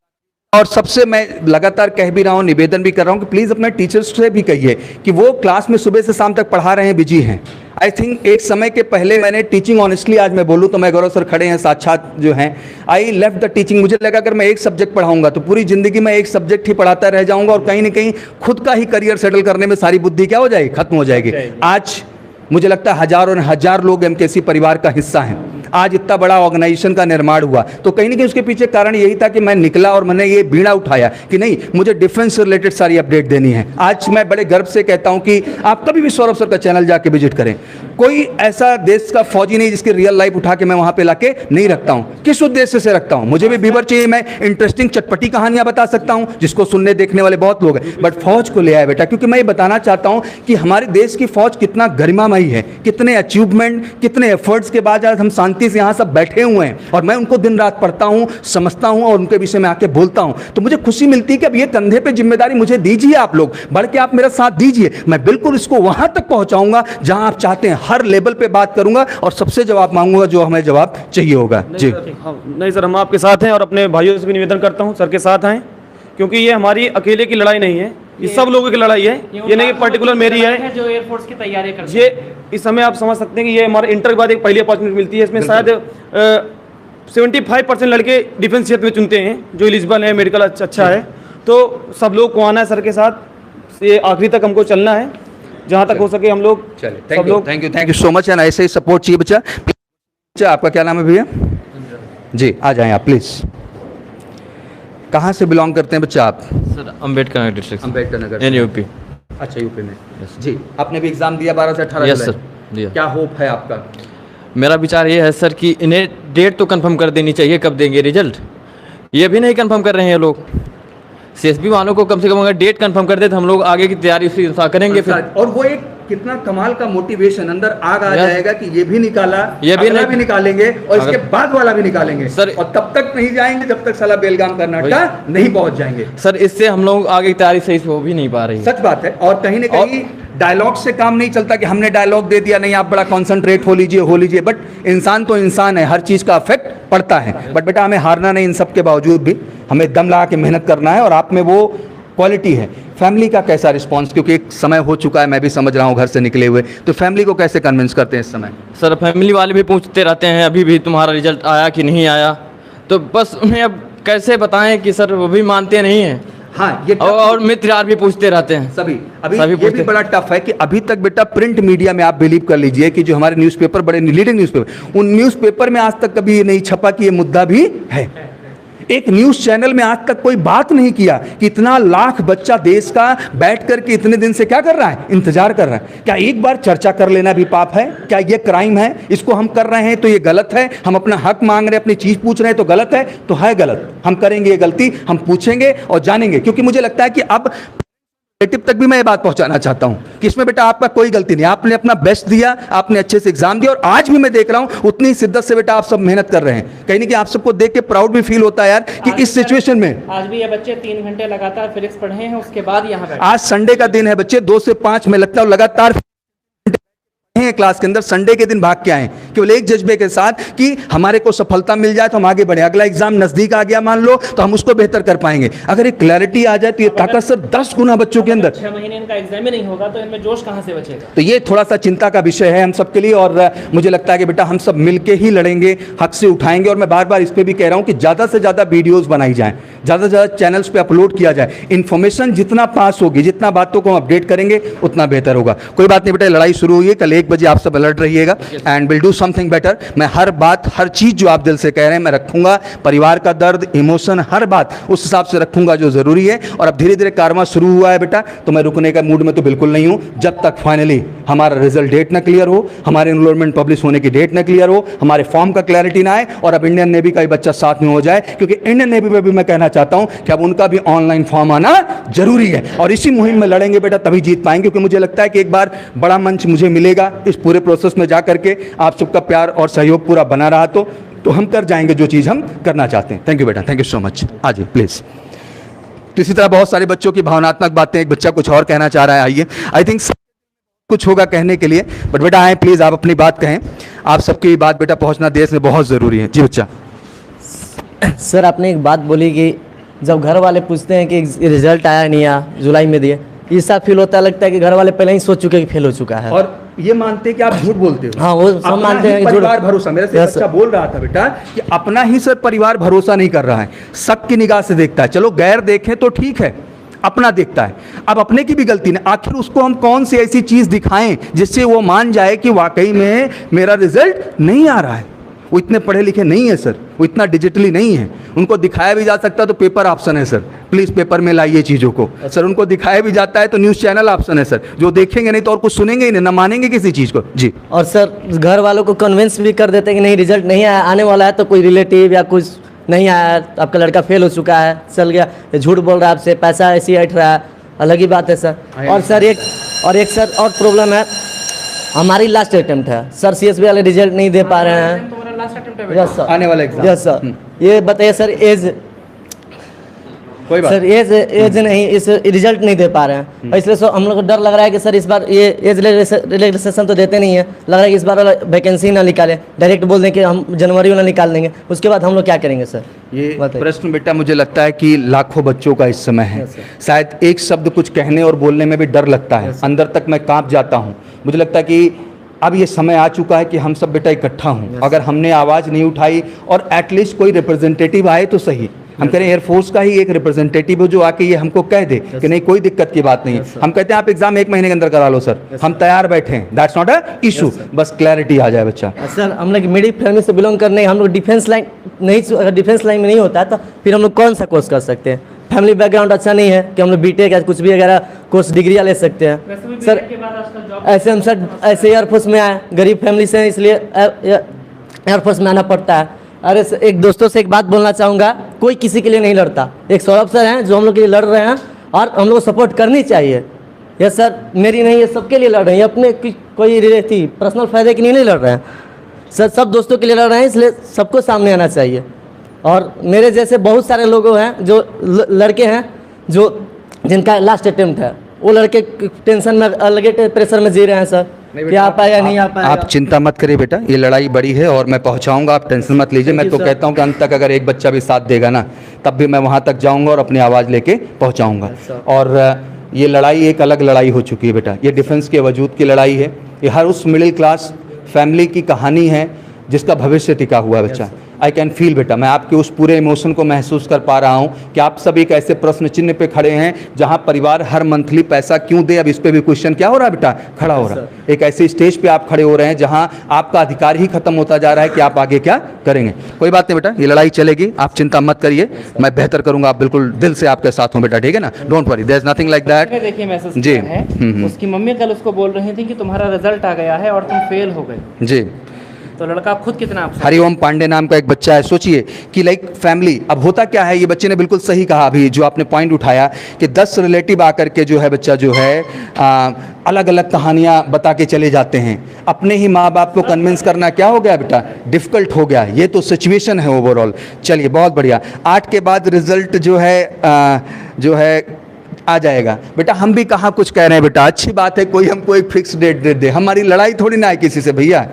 और सबसे मैं लगातार कह भी रहा हूँ, निवेदन भी कर रहा हूँ कि प्लीज़ अपने टीचर्स से भी कहिए कि वो क्लास में सुबह से शाम तक पढ़ा रहे हैं, बिजी हैं। आई थिंक एक समय के पहले मैंने टीचिंग, ऑनेस्टली आज मैं बोलूँ तो मैं गौरव सर खड़े हैं साक्षात जो हैं, आई लेफ्ट द टीचिंग। मुझे लगा अगर मैं एक सब्जेक्ट पढ़ाऊंगा तो पूरी ज़िंदगी में एक सब्जेक्ट ही पढ़ाता रह जाऊँगा और कहीं ना कहीं खुद का ही करियर सेटल करने में सारी बुद्धि क्या हो जाएगी, खत्म हो जाएगी। आज मुझे लगता है हजारों हजार लोग एमकेसी परिवार का हिस्सा हैं। आज इतना बड़ा ऑर्गेनाइजेशन का निर्माण हुआ तो कहीं ना कहीं उसके पीछे कारण यही था कि मैं निकला और मैंने ये बीड़ा उठाया कि नहीं, मुझे डिफेंस से रिलेटेड सारी अपडेट देनी है। आज मैं बड़े गर्व से कहता हूं कि आप कभी भी सौरभ सर का चैनल जाके विजिट करें, कोई ऐसा देश का फौजी नहीं जिसकी रियल लाइफ उठा के मैं वहां पे लाके नहीं रखता हूं। किस उद्देश्य से रखता हूं? मुझे भी व्यूअर चाहिए, मैं इंटरेस्टिंग चटपटी कहानियां बता सकता हूं जिसको सुनने देखने वाले बहुत लोग हैं, बट फौज को ले आया बेटा, क्योंकि मैं ये बताना चाहता हूं कि हमारे देश की फौज कितना गरिमामयी है, कितने अचीवमेंट, कितने एफर्ट्स के बाद आज हम शांति से यहाँ सब बैठे हुए हैं और मैं उनको दिन रात पढ़ता हूँ, समझता हूँ और उनके विषय में आके बोलता हूँ। तो मुझे खुशी मिलती है कि अब ये कंधे पे जिम्मेदारी मुझे दीजिए, आप लोग बढ़ के आप मेरा साथ दीजिए। मैं बिल्कुल इसको वहां तक पहुंचाऊंगा जहां आप चाहते हैं, हर लेवल पे बात करूंगा और सबसे जवाब मांगूंगा जो हमें जवाब चाहिए होगा। जी नहीं सर, हम आपके साथ हैं और अपने भाइयों से भी निवेदन करता हूँ सर के साथ आएँ, क्योंकि ये हमारी अकेले की लड़ाई नहीं है, ये सब लोगों की लड़ाई है, ये नहीं कि पर्टिकुलर मेरी है। जो एयरफोर्स की तैयारी करते हैं, ये इस समय आप समझ सकते हैं कि ये हमारे इंटर के बाद एक पहली अपॉर्चुनिटी मिलती है। इसमें शायद 75% लड़के डिफेंस क्षेत्र में चुनते हैं, जो एलिजिबल है, मेडिकल अच्छा है, तो सब लोग को आना है सर के साथ। ये आखिरी तक हमको चलना है, जहाँ तक हो सके हम लोग सब लोग। Thank you so much. And ऐसे ही सपोर्ट चाहिए बच्चा। आपका क्या नाम है भैया? जी आ जाएं आप प्लीज़। कहाँ से बिलोंग करते हैं बच्चा आप? Sir Ambedkar Nagar district, Ambedkar Nagar, N UP. अच्छा यूपी में। जी आपने भी एग्जाम दिया 12 से 18? यस सर दिया। क्या होप है आपका? मेरा विचार ये है सर कि इन्हें डेट तो कंफर्म कर देनी चाहिए, कब देंगे रिजल्ट, ये भी नहीं कंफर्म कर रहे हैं लोग। सीएसबी वालों को कम से कम अगर डेट कंफर्म कर दे तो हम लोग आगे की तैयारी उसी अनुसार करेंगे फिर। और वो एक कितना कमाल का मोटिवेशन, अंदर आग आ Yes. जाएगा कि ये भी निकाला, ये भी अगला नहीं- भी निकालेंगे और इसके बाद वाला भी निकालेंगे सर- और तब तक नहीं जाएंगे जब तक साला बेलगाम कर्नाटक नहीं पहुंच जाएंगे। सर इससे हम लोग आगे की तैयारी सही से हो भी नहीं पा रही है। सच बात है। और कहीं ना कहीं डायलॉग से काम नहीं चलता कि हमने डायलॉग दे दिया, नहीं आप बड़ा कॉन्सेंट्रेट हो लीजिए, बट इंसान तो इंसान है, हर चीज़ का अफेक्ट पड़ता है। बट बेटा हमें हारना नहीं, इन सब के बावजूद भी हमें दम लगा के मेहनत करना है और आप में वो क्वालिटी है। फैमिली का कैसा रिस्पांस, क्योंकि एक समय हो चुका है, मैं भी समझ रहा हूँ घर से निकले हुए, तो फैमिली को कैसे कन्विंस करते हैं इस समय? सर फैमिली वाले भी पूछते रहते हैं अभी भी तुम्हारा रिजल्ट आया कि नहीं आया, तो बस उन्हें अब कैसे बताएं कि सर वो भी मानते नहीं हैं। हाँ, ये और मित्र यार भी पूछते रहते हैं सभी सभी ये भी पूछते- बड़ा टफ है कि अभी तक बेटा प्रिंट मीडिया में आप बिलीव कर लीजिए कि जो हमारे न्यूज़पेपर, बड़े लीडिंग न्यूज़पेपर, उन न्यूज़पेपर में आज तक कभी ये नहीं छपा कि ये मुद्दा भी है। एक न्यूज चैनल में आज तक कोई बात नहीं किया कि इतना लाख बच्चा देश का बैठ करके इतने दिन से क्या कर रहा है, इंतजार कर रहा है। क्या एक बार चर्चा कर लेना भी पाप है? क्या ये क्राइम है? इसको हम कर रहे हैं तो ये गलत है, हम अपना हक मांग रहे हैं, अपनी चीज पूछ रहे हैं तो गलत है, तो है गलत। हम करेंगे ये गलती, हम पूछेंगे और जानेंगे, क्योंकि मुझे लगता है कि अब रिलेटिव तक भी मैं ये बात पहुंचाना चाहता हूं कि इसमें बेटा आपका कोई गलती नहीं, आपने अपना बेस्ट दिया, आपने अच्छे से एग्जाम दिया और आज भी मैं देख रहा हूं उतनी ही शिद्दत से बेटा आप सब मेहनत कर रहे हैं। कहीं नहीं कि आप सबको देख के प्राउड भी फील होता है यार कि इस सिचुएशन में आज भी ये बच्चे 3 घंटे लगातार फिजिक्स पढ़े हैं, उसके बाद यहाँ बैठे। आज संडे का दिन है बच्चे, 2 से 5 में लगता है और लगातार हैं क्लास के अंदर, संडे के दिन भाग के आए केवल एक जज्बे के साथ कि हमारे को सफलता मिल जाए तो हम आगे बढ़े, अगला एग्जाम नजदीक आ गया मान लो तो हम उसको बेहतर कर पाएंगे। अगर एक क्लैरिटी आ जाए तो ये ताकत सर 10 गुना बच्चों के अंदर। 6 महीने इनका एग्जाम ही नहीं होगा तो इनमें जोश कहाँ से बचेगा? तो ये थोड़ा सा चिंता का विषय है हम सबके लिए और मुझे लगता है कि बेटा हम सब मिलके ही लड़ेंगे, हक से उठाएंगे। और मैं बार बार इस पे भी कह रहा हूं कि ज़्यादा से ज़्यादा वीडियोस बनाई जाएं, ज़्यादा से ज़्यादा चैनल्स पे अपलोड किया जाए। इन्फॉर्मेशन जितना पास होगी, जितना बातों को हम अपडेट करेंगे उतना बेहतर होगा। कोई बात नहीं बेटा, लड़ाई शुरू हुई है, कल 1 बजे आप सब अलर्ट रहिएगा and will do something better. मैं हर बात, हर चीज़ जो आप दिल से कह रहे हैं मैं रखूंगा, परिवार का दर्द, इमोशन, हर बात उस हिसाब से रखूंगा जो ज़रूरी है। और अब धीरे धीरे कारवां शुरू हुआ है बेटा, तो मैं रुकने का मूड में तो बिल्कुल नहीं हूं जब तक फाइनली हमारा रिजल्ट डेट ना क्लियर हो, हमारे एनरोलमेंट पब्लिश होने की डेट ना क्लियर हो, हमारे फॉर्म का क्लैरिटी ना आए और अब इंडियन नेवी का ही बच्चा साथ में हो जाए। क्योंकि इंडियन नेवी में भी मैं कहना चाहता हूं कि अब उनका भी ऑनलाइन फॉर्म आना जरूरी है और इसी मुहिम में लड़ेंगे बेटा, तभी जीत पाएंगे। क्योंकि मुझे लगता है कि एक बार बड़ा मंच मुझे मिलेगा इस पूरे प्रोसेस में जा करके, आप सबका प्यार और सहयोग पूरा बना रहा तो हम कर जाएंगे जो चीज़ हम करना चाहते हैं। थैंक यू बेटा, थैंक यू सो मच। आ जाइए प्लीज़। तो इसी तरह बहुत सारे बच्चों की भावनात्मक बातें, एक बच्चा कुछ और कहना चाह रहा है, आइए। आई थिंक कुछ होगा कहने के लिए, बट बेटा आए प्लीज़, आप अपनी बात कहें। आप सबकी बात बेटा पहुंचना देश में बहुत ज़रूरी है। जी बच्चा। सर आपने एक बात बोली कि जब घर वाले पूछते हैं कि रिजल्ट आया नहीं आया, जुलाई में दिए, ऐसा फील होता है, लगता है कि घर वाले पहले ही सोच चुके कि फेल हो चुका है। और ये मानते हैं कि आप झूठ बोलते हो। हाँ, वो सब अपना मानते ही हैं कि झूठ। परिवार भरोसा, मेरे से Yes, बच्चा sir. बोल रहा था बेटा कि अपना ही सर परिवार भरोसा नहीं कर रहा है, सबकी निगाह से देखता है। चलो गैर देखें तो ठीक है, अपना देखता है। अब अपने की भी गलती नहीं, आखिर उसको हम कौन सी ऐसी चीज दिखाएं जिससे वो मान जाए कि वाकई में मेरा रिजल्ट नहीं आ रहा है। वो इतने पढ़े लिखे नहीं है सर, वो इतना डिजिटली नहीं है। उनको दिखाया भी जा सकता तो पेपर ऑप्शन है सर, प्लीज़ पेपर में लाइए चीज़ों को सर। उनको दिखाया भी जाता है तो न्यूज़ चैनल ऑप्शन है सर, जो देखेंगे नहीं तो और कुछ सुनेंगे ही नहीं, ना मानेंगे किसी चीज़ को। जी। और सर घर वालों को कन्विंस भी कर देते हैं कि नहीं रिजल्ट नहीं आया, आने वाला है, तो कोई रिलेटिव या कुछ नहीं आया, आपका लड़का फेल हो चुका है, चल गया, ये झूठ बोल रहा है आपसे, पैसा ऐसे ही हट रहा है, अलग ही बात है सर। और सर एक सर और प्रॉब्लम है, हमारी लास्ट अटेम्प्ट है सर, CSB वाले रिजल्ट नहीं दे पा रहे हैं। तुम्हारा लास्ट अटेम्प्ट है यस सर, आने वाला एग्जाम। Yes sir. ये बताइए सर, एज कोई बात सर एज नहीं, इस रिजल्ट नहीं दे पा रहे हैं, इसलिए सर हम लोग को डर लग रहा है कि सर इस बार ये एज रिलैक्सेशन तो देते नहीं है, लग रहा है कि इस बार वैकेंसी ना निकाले, डायरेक्ट बोल दें कि हम जनवरी वाला निकाल देंगे, उसके बाद हम लोग क्या करेंगे सर? ये बताइए। प्रश्न बेटा मुझे लगता है कि लाखों बच्चों का इस समय है। शायद एक शब्द कुछ कहने और बोलने में भी डर लगता है, अंदर तक मैं कांप जाता हूँ। मुझे लगता है कि अब ये समय आ चुका है कि हम सब बेटा इकट्ठा हों। अगर हमने आवाज़ नहीं उठाई और एटलीस्ट कोई रिप्रेजेंटेटिव आए तो सही। हम कह रहे हैं एयरफोर्स का ही एक रिप्रेजेंटेटिव हो जो आके ये हमको कह दे कि नहीं कोई दिक्कत की बात नहीं है। हम कहते हैं आप एग्जाम 1 महीने के अंदर करा लो सर, हम तैयार बैठे हैं, दैट्स नॉट अ इशू, बस क्लैरिटी आ जाए बच्चा। सर हम लोग मिडिल फैमिली से बिलोंग करने, हम लोग डिफेंस लाइन नहीं, अगर डिफेंस लाइन में नहीं होता है तो फिर हम लोग कौन सा कोर्स कर सकते हैं? फैमिली बैकग्राउंड अच्छा नहीं है कि हम लोग बीटेक या कुछ भी वगैरह कोर्स डिग्रियाँ ले सकते हैं सर। ऐसे हम सर ऐसे एयरफोर्स में आए, गरीब फैमिली से, इसलिए एयरफोर्स में आना पड़ता है। अरे सर, एक दोस्तों से एक बात बोलना चाहूँगा, कोई किसी के लिए नहीं लड़ता। एक सौरभ सर हैं जो हम लोग के लिए लड़ रहे हैं और हम लोग को सपोर्ट करनी चाहिए। ये सर मेरी नहीं, ये सबके लिए लड़ रहे हैं, ये अपने कोई थी पर्सनल फायदे के लिए नहीं लड़ रहे हैं सर, सब दोस्तों के लिए लड़ रहे हैं, इसलिए सबको सामने आना चाहिए। और मेरे जैसे बहुत सारे लोग हैं जो लड़के हैं जो जिनका लास्ट अटेम्प्ट है, वो लड़के टेंशन में अलग प्रेशर में जी रहे हैं सर, क्या आ पाएगा नहीं आ पाएगा। आप चिंता मत करिए बेटा, ये लड़ाई बड़ी है और मैं पहुंचाऊंगा, आप टेंशन मत लीजिए। मैं तो कहता हूं कि अंत तक अगर एक बच्चा भी साथ देगा ना, तब भी मैं वहां तक जाऊंगा और अपनी आवाज़ लेके पहुंचाऊंगा। और ये लड़ाई एक अलग लड़ाई हो चुकी है बेटा, ये डिफेंस के वजूद की लड़ाई है, ये हर उस मिडिल क्लास फैमिली की कहानी है जिसका भविष्य टिका हुआ है बच्चा। आई कैन फील बेटा, मैं आपके उस पूरे इमोशन को महसूस कर पा रहा हूँ कि आप सब एक ऐसे प्रश्न चिन्ह पे खड़े हैं जहाँ परिवार हर मंथली पैसा क्यों दे, अब इस पे भी क्वेश्चन क्या हो रहा है बेटा, खड़ा हो रहा है। एक ऐसे स्टेज पे आप खड़े हो रहे हैं जहाँ आपका अधिकार ही खत्म होता जा रहा है कि आप आगे क्या करेंगे। कोई बात नहीं बेटा, ये लड़ाई चलेगी, आप चिंता मत करिए, मैं बेहतर करूंगा, आप बिल्कुल दिल से आपके साथ हूँ बेटा, ठीक है ना, don't worry, there is nothing like that. देखिए मैसेज जी है, उसकी मम्मी कल उसको बोल रही थी कि तुम्हारा रिजल्ट आ गया है और तुम फेल हो गए। जी, तो लड़का खुद कितना हरिओम पांडे नाम का एक बच्चा है, सोचिए कि लाइक फैमिली, अब होता क्या है, ये बच्चे ने बिल्कुल सही कहा अभी जो आपने पॉइंट उठाया कि 10 रिलेटिव आकर के जो है बच्चा जो है अलग अलग कहानियां बता के चले जाते हैं, अपने ही माँ बाप को कन्विंस करना क्या हो गया बेटा, डिफिकल्ट हो गया। ये तो सिचुएशन है ओवरऑल। चलिए बहुत बढ़िया, 8 के बाद रिजल्ट जो है आ जाएगा बेटा। हम भी कहाँ कुछ कह रहे हैं बेटा, अच्छी बात है, कोई हमको एक फिक्स डेट दे दे, हमारी लड़ाई थोड़ी ना है किसी से भैया,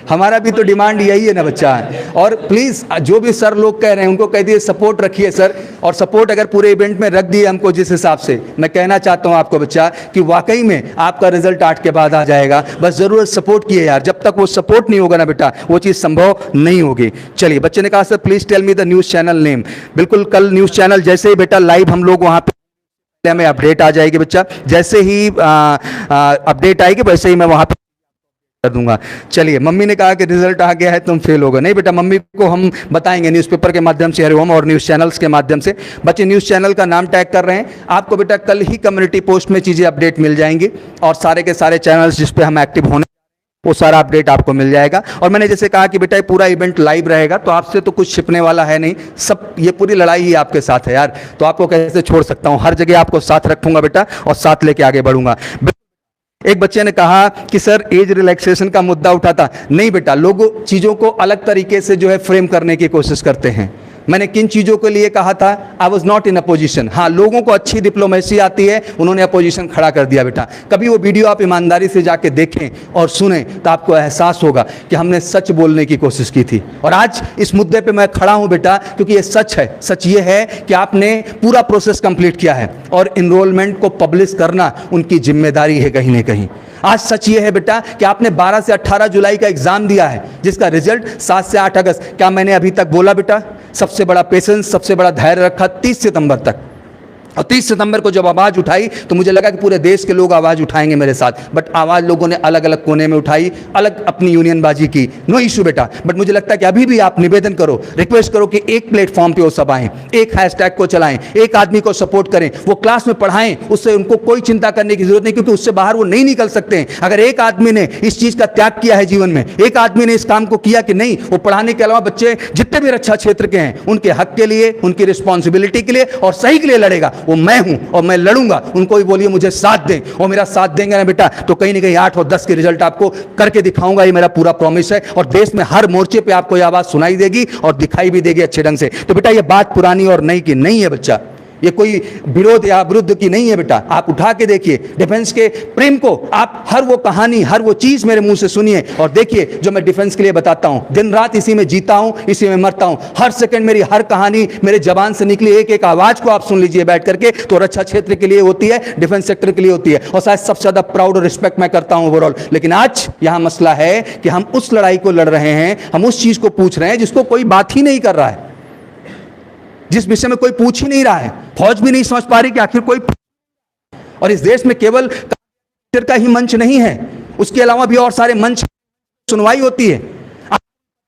हमारा भी तो डिमांड यही है ना बच्चा। और प्लीज़ जो भी सर लोग कह रहे हैं उनको कह दिए सपोर्ट रखिए सर, और सपोर्ट अगर पूरे इवेंट में रख दिए हमको जिस हिसाब से, मैं कहना चाहता हूँ आपको बच्चा कि वाकई में आपका रिजल्ट 8 के बाद आ जाएगा, बस ज़रूर सपोर्ट किए यार, जब तक वो सपोर्ट नहीं होगा ना बेटा वो चीज़ संभव नहीं होगी। चलिए, बच्चे ने कहा sir please tell me the news channel name. बिल्कुल, कल न्यूज़ चैनल जैसे ही बेटा लाइव हम लोग वहाँ पे हमें अपडेट आ जाएगी बच्चा, जैसे ही अपडेट आएगी वैसे ही मैं वहाँ पे कर दूंगा। चलिए, मम्मी ने कहा कि रिजल्ट आ गया है तुम फेल हो गए, नहीं बेटा, मम्मी को हम बताएंगे न्यूज़पेपर के माध्यम से, हरिओम और न्यूज़ चैनल्स के माध्यम से। बच्चे न्यूज़ चैनल का नाम टैग कर रहे हैं, आपको बेटा कल ही कम्युनिटी पोस्ट में चीज़ें अपडेट मिल जाएंगी और सारे के सारे चैनल्स जिस पे हम एक्टिव होने वो सारा अपडेट आपको मिल जाएगा। और मैंने जैसे कहा कि बेटा ये पूरा इवेंट लाइव रहेगा, तो आपसे तो कुछ छिपने वाला है नहीं, सब ये पूरी लड़ाई ही आपके साथ है यार, तो आपको कैसे छोड़ सकता हूँ, हर जगह आपको साथ रखूंगा बेटा और साथ लेके आगे बढ़ूंगा। एक बच्चे ने कहा कि सर एज रिलैक्सेशन का मुद्दा उठा था, नहीं बेटा, लोग चीज़ों को अलग तरीके से जो है फ्रेम करने की कोशिश करते हैं। मैंने किन चीज़ों के लिए कहा था, I was not in opposition. हाँ, लोगों को अच्छी डिप्लोमेसी आती है, उन्होंने अपोजिशन खड़ा कर दिया बेटा। कभी वो वीडियो आप ईमानदारी से जाके देखें और सुनें तो आपको एहसास होगा कि हमने सच बोलने की कोशिश की थी, और आज इस मुद्दे पे मैं खड़ा हूं बेटा क्योंकि ये सच है। सच ये है कि आपने पूरा प्रोसेस कंप्लीट किया है और इनरोलमेंट को पब्लिश करना उनकी जिम्मेदारी है कहीं ना कहीं। आज सच ये है बेटा कि आपने 12 से 18 जुलाई का एग्जाम दिया है जिसका रिजल्ट 7 से 8 अगस्त। क्या मैंने अभी तक बोला बेटा? सबसे बड़ा पेशेंस, सबसे बड़ा धैर्य रखा 30 सितंबर तक, और 30 सितंबर को जब आवाज़ उठाई तो मुझे लगा कि पूरे देश के लोग आवाज़ उठाएंगे मेरे साथ, बट आवाज़ लोगों ने अलग अलग कोने में उठाई, अलग अपनी यूनियनबाजी की। नो इशू बेटा, बट मुझे लगता है कि अभी भी आप निवेदन करो, रिक्वेस्ट करो कि एक प्लेटफॉर्म पे वो सब आएँ, एक हैशटैग को चलाएं, एक आदमी को सपोर्ट करें, वो क्लास में पढ़ाएं, उससे उनको कोई चिंता करने की जरूरत नहीं, क्योंकि उससे बाहर वो नहीं निकल सकते हैं। अगर एक आदमी ने इस चीज़ का त्याग किया है जीवन में, एक आदमी ने इस काम को किया कि नहीं, वो पढ़ाने के अलावा बच्चे जितने भी रक्षा क्षेत्र के हैं उनके हक के लिए, उनकी रिस्पॉन्सिबिलिटी के लिए और सही के लिए लड़ेगा, वो मैं हूं और मैं लड़ूंगा। उनको भी बोलिए मुझे साथ दें, और मेरा साथ देंगे ना बेटा तो कहीं ना कहीं 8 और 10 के रिजल्ट आपको करके दिखाऊंगा, ये मेरा पूरा प्रॉमिस है। और देश में हर मोर्चे पे आपको ये आवाज सुनाई देगी और दिखाई भी देगी अच्छे ढंग से। तो बेटा ये बात पुरानी और नई की नहीं है बच्चा, ये कोई विरोध या विरुद्ध की नहीं है बेटा। आप उठा के देखिए डिफेंस के प्रेम को, आप हर वो कहानी, हर वो चीज मेरे मुंह से सुनिए और देखिए जो मैं डिफेंस के लिए बताता हूं। दिन रात इसी में जीता हूं, इसी में मरता हूं। हर सेकंड मेरी हर कहानी मेरे जबान से निकली एक एक आवाज को आप सुन लीजिए बैठ करके, तो रक्षा क्षेत्र के लिए होती है, डिफेंस सेक्टर के लिए होती है, और शायद सबसे ज्यादा प्राउड और रिस्पेक्ट मैं करता हूं ओवरऑल। लेकिन आज यहां मसला है कि हम उस लड़ाई को लड़ रहे हैं, हम उस चीज को पूछ रहे हैं जिसको कोई बात ही नहीं कर रहा है, जिस विषय में कोई पूछ ही नहीं रहा है। फौज भी नहीं समझ पा रही कि आखिर कोई, और इस देश में केवल का ही मंच नहीं है, उसके अलावा भी और सारे मंच सुनवाई होती है।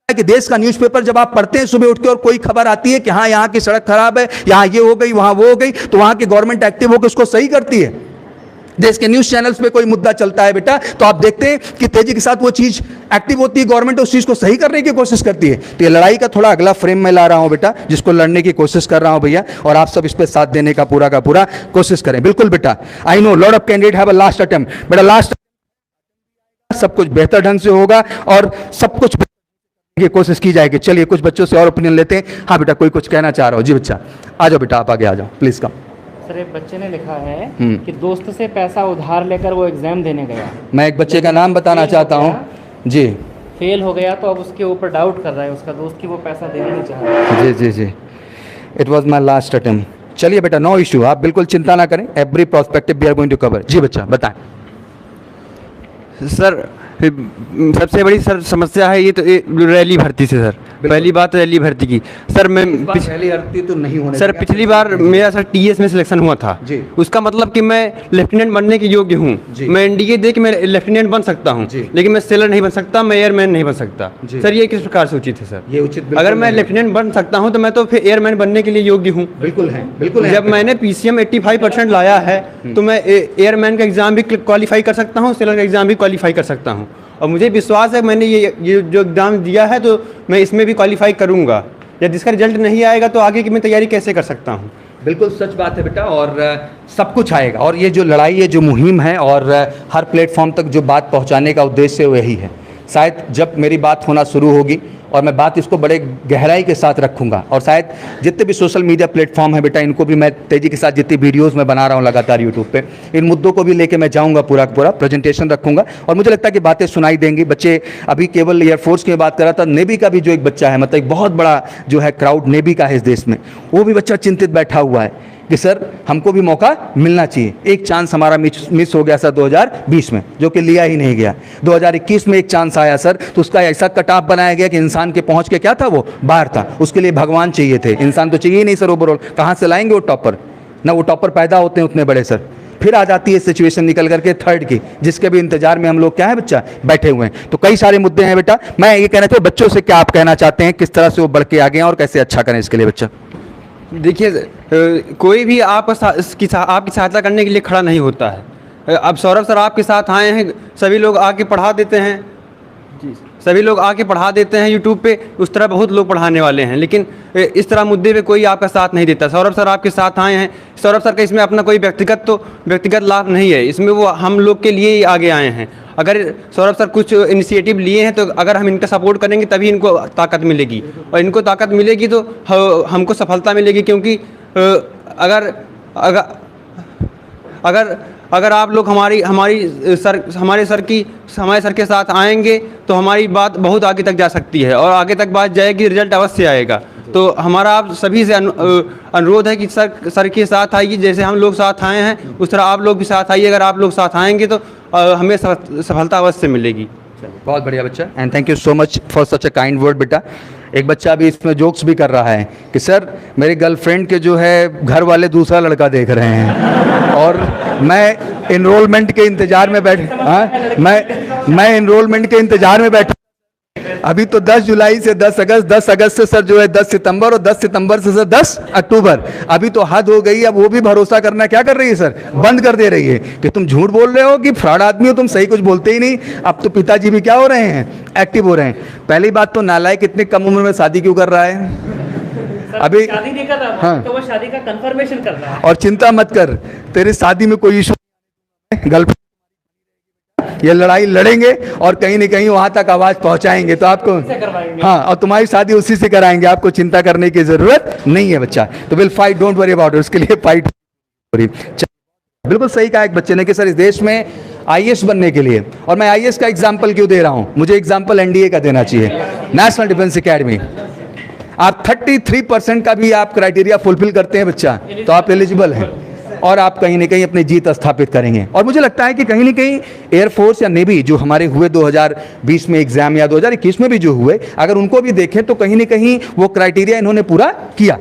कि देश का न्यूज़पेपर जब आप पढ़ते हैं सुबह उठ के और कोई खबर आती है कि हाँ यहाँ की सड़क खराब है, यहाँ ये हो गई, वहाँ वो हो गई, तो वहाँ की गवर्नमेंट एक्टिव होकर उसको सही करती है। देश के न्यूज़ चैनल्स पे कोई मुद्दा चलता है बेटा तो आप देखते हैं कि तेजी के साथ वो चीज़ एक्टिव होती है, गवर्नमेंट उस चीज़ को सही करने की कोशिश करती है। तो ये लड़ाई का थोड़ा अगला फ्रेम में ला रहा हूँ बेटा, जिसको लड़ने की कोशिश कर रहा हूँ भैया, और आप सब इस पर साथ देने का पूरा कोशिश करें। बिल्कुल बेटा, I know lot of candidate have a last attempt, बेटा लास्ट सब कुछ बेहतर ढंग से होगा और सब कुछ की कोशिश की जाएगी। चलिए कुछ बच्चों से और ओपिनियन लेते हैं। हाँ बेटा, कोई कुछ कहना चाह रहा हो? जी बच्चा, आ जाओ बेटा, आप आगे आ जाओ प्लीज कम। सर एक बच्चे ने लिखा है कि दोस्त से पैसा उधार लेकर वो एग्जाम देने गया, मैं एक बच्चे का नाम बताना चाहता हूँ जी। फेल हो गया तो अब उसके ऊपर डाउट कर रहा है उसका दोस्त कि वो पैसा देना नहीं चाह रहा। जी जी जी, it was my last attempt. चलिए बेटा, नो इशू, आप बिल्कुल चिंता ना करें, every prospective we are going to cover. जी बच्चा बताएं। सर सबसे बड़ी सर समस्या है ये तो रैली भर्ती से सर। पहली बात रैली भर्ती की सर, मैं पहली भर्ती तो नहीं होने सर पिछली बार मेरा सर टीएस में सिलेक्शन हुआ था जी। उसका मतलब कि मैं लेफ्टिनेंट बनने के योग्य हूँ। मैं एनडीए दे के मैं लेफ्टिनेंट बन सकता हूँ, लेकिन मैं सेलर नहीं बन सकता, मैं एयरमैन नहीं बन सकता। सर ये किस प्रकार से उचित है सर? ये उचित अगर मैं लेफ्टिनेंट बन सकता हूँ तो मैं तो फिर एयरमैन बनने के लिए योग्य हूँ। बिल्कुल है, बिल्कुल है। जब मैंने पीसीएम 85% लाया है तो मैं एयरमैन का एग्जाम भी क्वालिफाई कर सकता हूँ, सेलर का एग्जाम भी क्वालिफाई कर सकता हूँ। और मुझे विश्वास है मैंने ये जो एग्ज़ाम दिया है तो मैं इसमें भी क्वालिफाई करूँगा। या जिसका रिजल्ट नहीं आएगा तो आगे की मैं तैयारी कैसे कर सकता हूँ? बिल्कुल सच बात है बेटा, और सब कुछ आएगा। और ये जो लड़ाई है, जो मुहिम है, और हर प्लेटफॉर्म तक जो बात पहुंचाने का उद्देश्य वही है। शायद जब मेरी बात होना शुरू होगी और मैं बात इसको बड़े गहराई के साथ रखूंगा, और शायद जितने भी सोशल मीडिया प्लेटफॉर्म है बेटा, इनको भी मैं तेज़ी के साथ जितनी वीडियोस मैं बना रहा हूँ लगातार यूट्यूब पे, इन मुद्दों को भी लेके मैं जाऊँगा, पूरा प्रेजेंटेशन रखूंगा, और मुझे लगता है कि बातें सुनाई देंगी। बच्चे अभी केवल एयरफोर्स की बात कर रहा था, नेवी का भी जो एक बच्चा है, मतलब एक बहुत बड़ा जो है क्राउड नेवी का है इस देश में, वो भी बच्चा चिंतित बैठा हुआ है कि सर हमको भी मौका मिलना चाहिए। एक चांस हमारा मिस हो गया सर 2020 में, जो कि लिया ही नहीं गया। 2021 में एक चांस आया सर, तो उसका ऐसा कट ऑफ बनाया गया कि इंसान के पहुंच के क्या था, वो बाहर था। उसके लिए भगवान चाहिए थे, इंसान तो चाहिए ही नहीं सर ओवरऑल। कहाँ से लाएंगे वो टॉपर? ना वो टॉपर पैदा होते हैं उतने बड़े सर। फिर आ जाती है सिचुएशन निकल करके थर्ड की, जिसके भी इंतजार में हम लोग क्या है बच्चा बैठे हुए हैं। तो कई सारे मुद्दे हैं बेटा। मैं ये कहना चाहता हूँ, बच्चों से क्या आप कहना चाहते हैं, किस तरह से वो बढ़ के आगे हैं और कैसे अच्छा करें इसके लिए बच्चा? देखिए कोई भी आपकी सहायता करने के लिए खड़ा नहीं होता है। अब सौरभ सर आपके साथ आए हैं, सभी लोग आके पढ़ा देते हैं, सभी लोग आके पढ़ा देते हैं यूट्यूब पे, उस तरह बहुत लोग पढ़ाने वाले हैं, लेकिन इस तरह मुद्दे पे कोई आपका साथ नहीं देता। सौरभ सर आपके साथ आए हैं, सौरभ सर का इसमें अपना कोई व्यक्तिगत लाभ नहीं है, इसमें वो हम लोग के लिए ही आगे आए हैं। अगर सौरभ सर कुछ इनिशिएटिव लिए हैं तो अगर हम इनका सपोर्ट करेंगे तभी इनको ताकत मिलेगी, और इनको ताकत मिलेगी तो हमको सफलता मिलेगी। क्योंकि अगर आप लोग हमारे सर के साथ आएंगे तो हमारी बात बहुत आगे तक जा सकती है, और आगे तक बात जाएगी, रिजल्ट अवश्य आएगा। तो हमारा आप सभी से अनुरोध है कि सर के साथ आइए, जैसे हम लोग साथ आए हैं उस तरह आप लोग भी साथ आइए। अगर आप लोग साथ आएंगे तो हमें सफलता अवश्य मिलेगी। बहुत बढ़िया बच्चा, and thank you so much for such a kind word बेटा। एक बच्चा भी इसमें जोक्स भी कर रहा है कि सर मेरी गर्लफ्रेंड के जो है घर वाले दूसरा लड़का देख रहे हैं, और मैं इनरोलमेंट के इंतजार में मैं इनरोलमेंट के इंतजार में बैठा। अभी तो 10 जुलाई से 10 अगस्त से सर जो है 10 सितंबर, और 10 सितंबर से सर 10 अक्टूबर। अभी तो हद हो गई। अब वो भी भरोसा करना क्या कर रही है सर, बंद कर दे रही है कि तुम झूठ बोल रहे हो, कि फ्रॉड आदमी हो तुम, सही कुछ बोलते ही नहीं। अब तो पिताजी भी क्या हो रहे हैं, एक्टिव हो रहे हैं। पहली बात तो नालायक इतनी कम उम्र में शादी क्यों कर रहा है? अभी शादी नहीं कर रहा, हाँ, तो वो शादी का कंफर्मेशन कर रहा है। और चिंता मत कर, तेरी शादी में कोई इशू, गर्लफ्रेंड ये लड़ाई लड़ेंगे और कहीं न कहीं वहां तक आवाज पहुंचाएंगे तो आपको, हाँ, और तुम्हारी शादी उसी से कराएंगे, आपको चिंता करने की जरूरत नहीं है बच्चा। तो will fight, don't worry about it, उसके लिए फाइट। बिल्कुल सही कहा एक बच्चे ने कि सर इस देश में आईएएस बनने के लिए, और मैं आईएएस का एग्जाम्पल क्यों दे रहा हूं, मुझे एग्जाम्पल एनडीए का देना चाहिए, नेशनल डिफेंस एकेडमी। आप 33% का भी आप क्राइटेरिया फुलफिल करते हैं बच्चा, तो आप एलिजिबल हैं, और आप कहीं ना कहीं अपनी जीत स्थापित करेंगे। और मुझे लगता है कि कहीं ना कहीं एयरफोर्स या नेवी जो हमारे हुए 2020 में एग्जाम या 2021 में भी जो हुए, अगर उनको भी देखें तो कहीं ना कहीं वो क्राइटेरिया इन्होंने पूरा किया,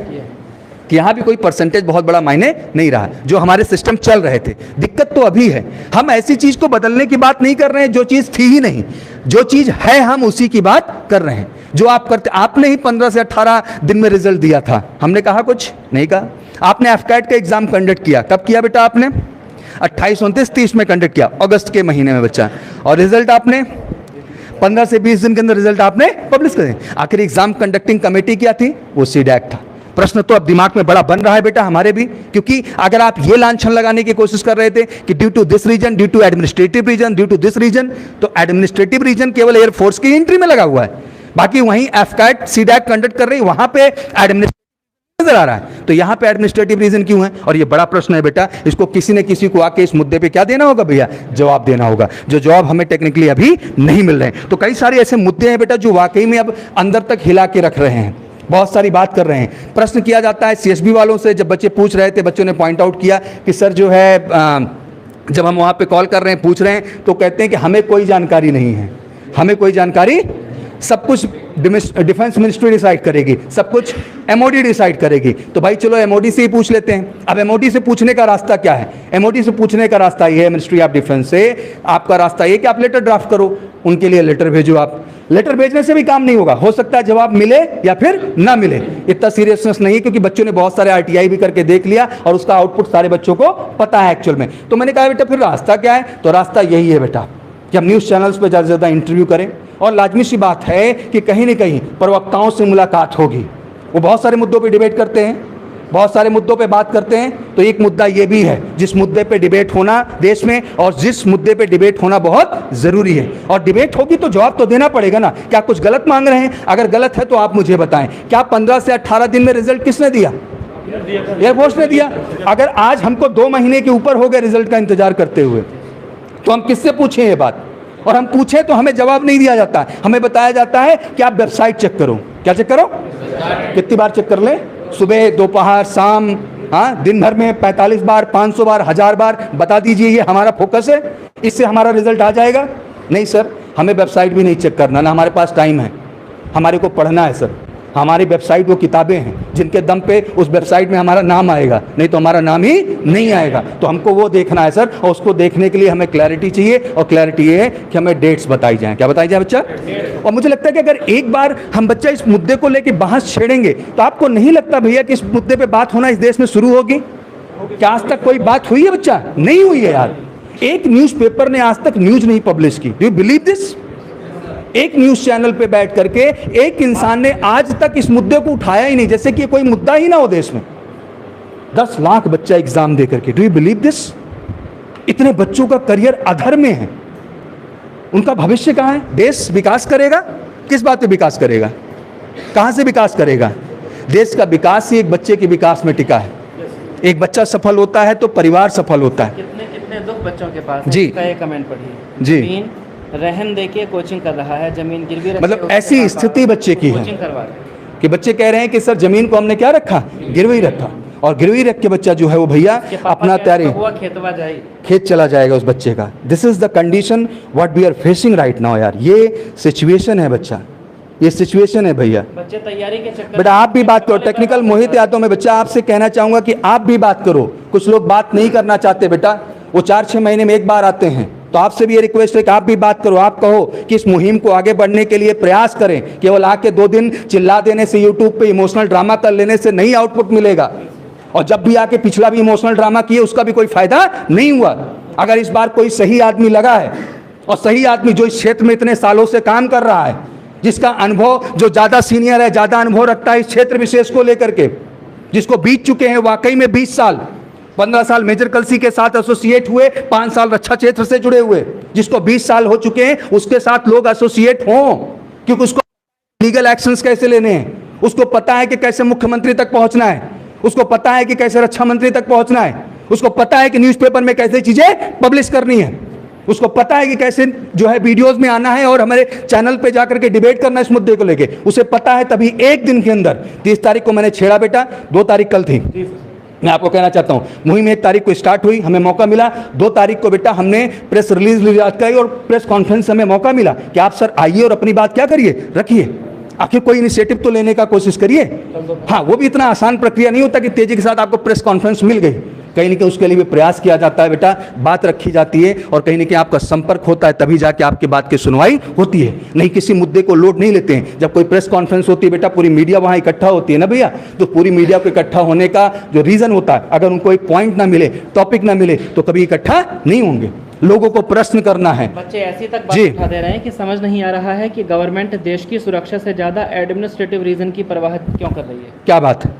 कि यहाँ भी कोई परसेंटेज बहुत बड़ा मायने नहीं रहा, जो हमारे सिस्टम चल रहे थे। दिक्कत तो अभी है, हम ऐसी चीज को बदलने की बात नहीं कर रहे हैं जो चीज थी ही नहीं, जो चीज है हम उसी की बात कर रहे हैं। जो आप करते, आपने ही 15 से 18 दिन में रिजल्ट दिया था, हमने कहा कुछ नहीं कहा। आपने एफकैट का एग्जाम कंडक्ट किया, कब किया बेटा आपने? 28, 29, 30 में कंडक्ट किया, अगस्त के महीने में बच्चा। और रिजल्ट आपने 15 से 20 दिन के अंदर रिजल्ट आपने पब्लिश कर दिया। आखिर एग्जाम कंडक्टिंग कमेटी क्या थी? वो सीडैक था। प्रश्न तो अब दिमाग में बड़ा बन रहा है बेटा हमारे भी, क्योंकि अगर आप ये लांछन लगाने की कोशिश कर रहे थे कि due to this reason, due to administrative reason, due to this reason, तो एडमिनिस्ट्रेटिव रीजन केवल एयरफोर्स की एंट्री में लगा हुआ है, बाकी वहीं एफकैट सीडैक कंडक्ट कर रही, वहां पे एडमिनिस्ट्रेटिव नजर आ रहा है। तो यहां पे एडमिनिस्ट्रेटिव रीजन क्यों है? और ये बड़ा प्रश्न है बेटा, इसको किसी न किसी को आके इस मुद्दे पे क्या देना होगा भैया? जवाब देना होगा, जो जवाब हमें टेक्निकली अभी नहीं मिल रहे हैं। तो कई सारे ऐसे मुद्दे हैं बेटा जो वाकई में अब अंदर तक हिला के रख रहे हैं, बहुत सारी बात कर रहे हैं। प्रश्न किया जाता है सीएसबी वालों से, जब बच्चे पूछ रहे थे, बच्चों ने पॉइंट आउट किया कि सर जो है जब हम वहाँ पे कॉल कर रहे हैं, पूछ रहे हैं, तो कहते हैं कि हमें कोई जानकारी नहीं है, हमें कोई जानकारी, सब कुछ डिफेंस मिनिस्ट्री डिसाइड करेगी, सब कुछ एमओडी डिसाइड करेगी। तो भाई चलो एमओडी से ही पूछ लेते हैं। अब एमओडी से पूछने का रास्ता क्या है? एमओडी से पूछने का रास्ता ये है, मिनिस्ट्री ऑफ डिफेंस से आपका रास्ता ये कि आप लेटर ड्राफ्ट करो, उनके लिए लेटर भेजो। आप लेटर भेजने से भी काम नहीं होगा, हो सकता है जवाब मिले या फिर ना मिले, इतना सीरियसनेस नहीं है, क्योंकि बच्चों ने बहुत सारे आरटीआई भी करके देख लिया और उसका आउटपुट सारे बच्चों को पता है एक्चुअल में। तो मैंने कहा बेटा फिर रास्ता क्या है? तो रास्ता यही है बेटा कि हम न्यूज़ चैनल्स पर ज़्यादा से ज़्यादा इंटरव्यू करें, और लाजमी सी बात है कि कहीं न कहीं प्रवक्ताओं से मुलाकात होगी। वो बहुत सारे मुद्दों पे डिबेट करते हैं, बहुत सारे मुद्दों पे बात करते हैं, तो एक मुद्दा ये भी है जिस मुद्दे पे डिबेट होना देश में, और जिस मुद्दे पे डिबेट होना बहुत ज़रूरी है। और डिबेट होगी तो जवाब तो देना पड़ेगा ना। क्या कुछ गलत मांग रहे हैं? अगर गलत है तो आप मुझे बताएं। क्या 15 से 18 दिन में रिजल्ट किसने दिया? एयरफोर्स ने दिया। अगर आज हमको 2 महीने के ऊपर हो गए रिजल्ट का इंतजार करते हुए, तो हम किससे पूछें ये बात? और हम पूछें तो हमें जवाब नहीं दिया जाता, हमें बताया जाता है कि आप वेबसाइट चेक करो। क्या चेक करो? कितनी बार चेक कर लें? सुबह, दोपहर, शाम, हाँ, दिन भर में 45 बार, 500 बार, 1000 बार बता दीजिए, ये हमारा फोकस है, इससे हमारा रिजल्ट आ जाएगा? नहीं सर, हमें वेबसाइट भी नहीं चेक करना, ना हमारे पास टाइम है, हमारे को पढ़ना है सर। हमारी वेबसाइट वो किताबें हैं जिनके दम पे उस वेबसाइट में हमारा नाम आएगा, नहीं तो हमारा नाम ही नहीं आएगा। तो हमको वो देखना है सर, और उसको देखने के लिए हमें क्लैरिटी चाहिए, और क्लैरिटी ये है कि हमें डेट्स बताई जाएं। क्या बताई जाए बच्चा? और मुझे लगता है कि अगर एक बार हम बच्चा इस मुद्दे को लेकर बहस छेड़ेंगे, तो आपको नहीं लगता भैया कि इस मुद्दे पर बात होना इस देश में शुरू होगी? क्या आज तक कोई बात हुई है बच्चा? नहीं हुई है यार। एक न्यूज़पेपर ने आज तक न्यूज़ नहीं पब्लिश की। Do you believe this? एक न्यूज चैनल पे बैठ करके एक इंसान ने आज तक इस मुद्दे को उठाया ही नहीं, जैसे कि कोई मुद्दा ही ना हो देश में। 10 लाख बच्चा एग्जाम दे करके, डू यू बिलीव दिस? इतने बच्चों का करियर अधर में है, उनका भविष्य कहाँ है? देश विकास करेगा? किस बात पे विकास करेगा? कहाँ से विकास करेगा? देश का विकास ही एक बच्चे के विकास में टिका है। एक बच्चा सफल होता है तो परिवार सफल होता है। कितने कितने दुख बच्चों के पास है। जी। इसका एक कमेंट पढ़िए जी। जमीन रहन दे के कोचिंग कर रहा है, जमीन गिरवी रख के मतलब उसके ऐसी पापा स्थिति बच्चे की है कोचिंग करवा रहे हैं। कि बच्चे कह रहे हैं कि सर जमीन को हमने क्या रखा? गिरवी रखा, और गिरवी रख के बच्चा जो है वो भैया उसके पापा अपना क्या तैयारी हुआ खेतवा जाए। खेत चला जाएगा उस बच्चे का। This is the condition what we are facing right now यार। ये सिचुएशन है बच्चा, ये सिचुएशन है भैया। बच्चे तैयारी के चक्कर बेटा आप भी बात करो, टेक्निकल मोहित यादव में बच्चा आपसे कहना चाहूंगा कि आप भी बात करो। कुछ लोग बात नहीं करना चाहते बेटा, वो 4-6 महीने में एक बार आते हैं। तो आपसे भी ये रिक्वेस्ट है कि आप भी बात करो, आप कहो कि इस मुहिम को आगे बढ़ने के लिए प्रयास करें। केवल आके 2 दिन चिल्ला देने से, यूट्यूब पे इमोशनल ड्रामा कर लेने से नहीं आउटपुट मिलेगा। और जब भी आके पिछला भी इमोशनल ड्रामा किए उसका भी कोई फायदा नहीं हुआ। अगर इस बार कोई सही आदमी लगा है, और सही आदमी जो इस क्षेत्र में इतने सालों से काम कर रहा है, जिसका अनुभव, जो ज़्यादा सीनियर है, ज़्यादा अनुभव रखता है इस क्षेत्र विशेष को लेकर के, जिसको बीत चुके हैं वाकई में 20 साल, 15 साल मेजर कलसी के साथ एसोसिएट हुए, 5 साल रक्षा क्षेत्र से जुड़े हुए, जिसको 20 साल हो चुके हैं, उसके साथ लोग एसोसिएट हों, क्योंकि उसको लीगल एक्शंस कैसे लेने हैं, उसको पता है कि कैसे मुख्यमंत्री तक पहुंचना है, उसको पता है कि कैसे रक्षा मंत्री तक पहुंचना है, उसको पता है कि न्यूज़पेपर में कैसे चीज़ें पब्लिश करनी है, उसको पता है कि कैसे जो है वीडियोस में आना है और हमारे चैनल पे जाकर के डिबेट करना है इस मुद्दे को लेके, उसे पता है। तभी एक दिन के अंदर 30 तारीख को मैंने छेड़ा बेटा, 2 तारीख कल थी। मैं आपको कहना चाहता हूँ मुहिम 1 तारीख को स्टार्ट हुई, हमें मौका मिला। 2 तारीख को बेटा हमने प्रेस रिलीज कराई और प्रेस कॉन्फ्रेंस हमें मौका मिला कि आप सर आइए और अपनी बात क्या करिए, रखिए, आखिर कोई इनिशिएटिव तो लेने का कोशिश करिए। हाँ, वो भी इतना आसान प्रक्रिया नहीं होता कि तेजी के साथ आपको प्रेस कॉन्फ्रेंस मिल गई। कहीं ना कहीं उसके लिए भी प्रयास किया जाता है बेटा, बात रखी जाती है और कहीं ना कहीं आपका संपर्क होता है, तभी जाके आपकी बात की सुनवाई होती है। नहीं किसी मुद्दे को लोड नहीं लेते हैं। जब कोई प्रेस कॉन्फ्रेंस होती है बेटा, पूरी मीडिया वहाँ इकट्ठा होती है ना भैया, तो पूरी मीडिया को इकट्ठा होने का जो रीज़न होता है, अगर उनको एक पॉइंट ना मिले, टॉपिक ना मिले, तो कभी इकट्ठा नहीं होंगे। लोगों को प्रश्न करना है। बच्चे ऐसी तक बात उठा दे रहे हैं कि समझ नहीं आ रहा है कि गवर्नमेंट देश की सुरक्षा से ज़्यादा एडमिनिस्ट्रेटिव रीजन की परवाह क्यों कर रही है। क्या बात है,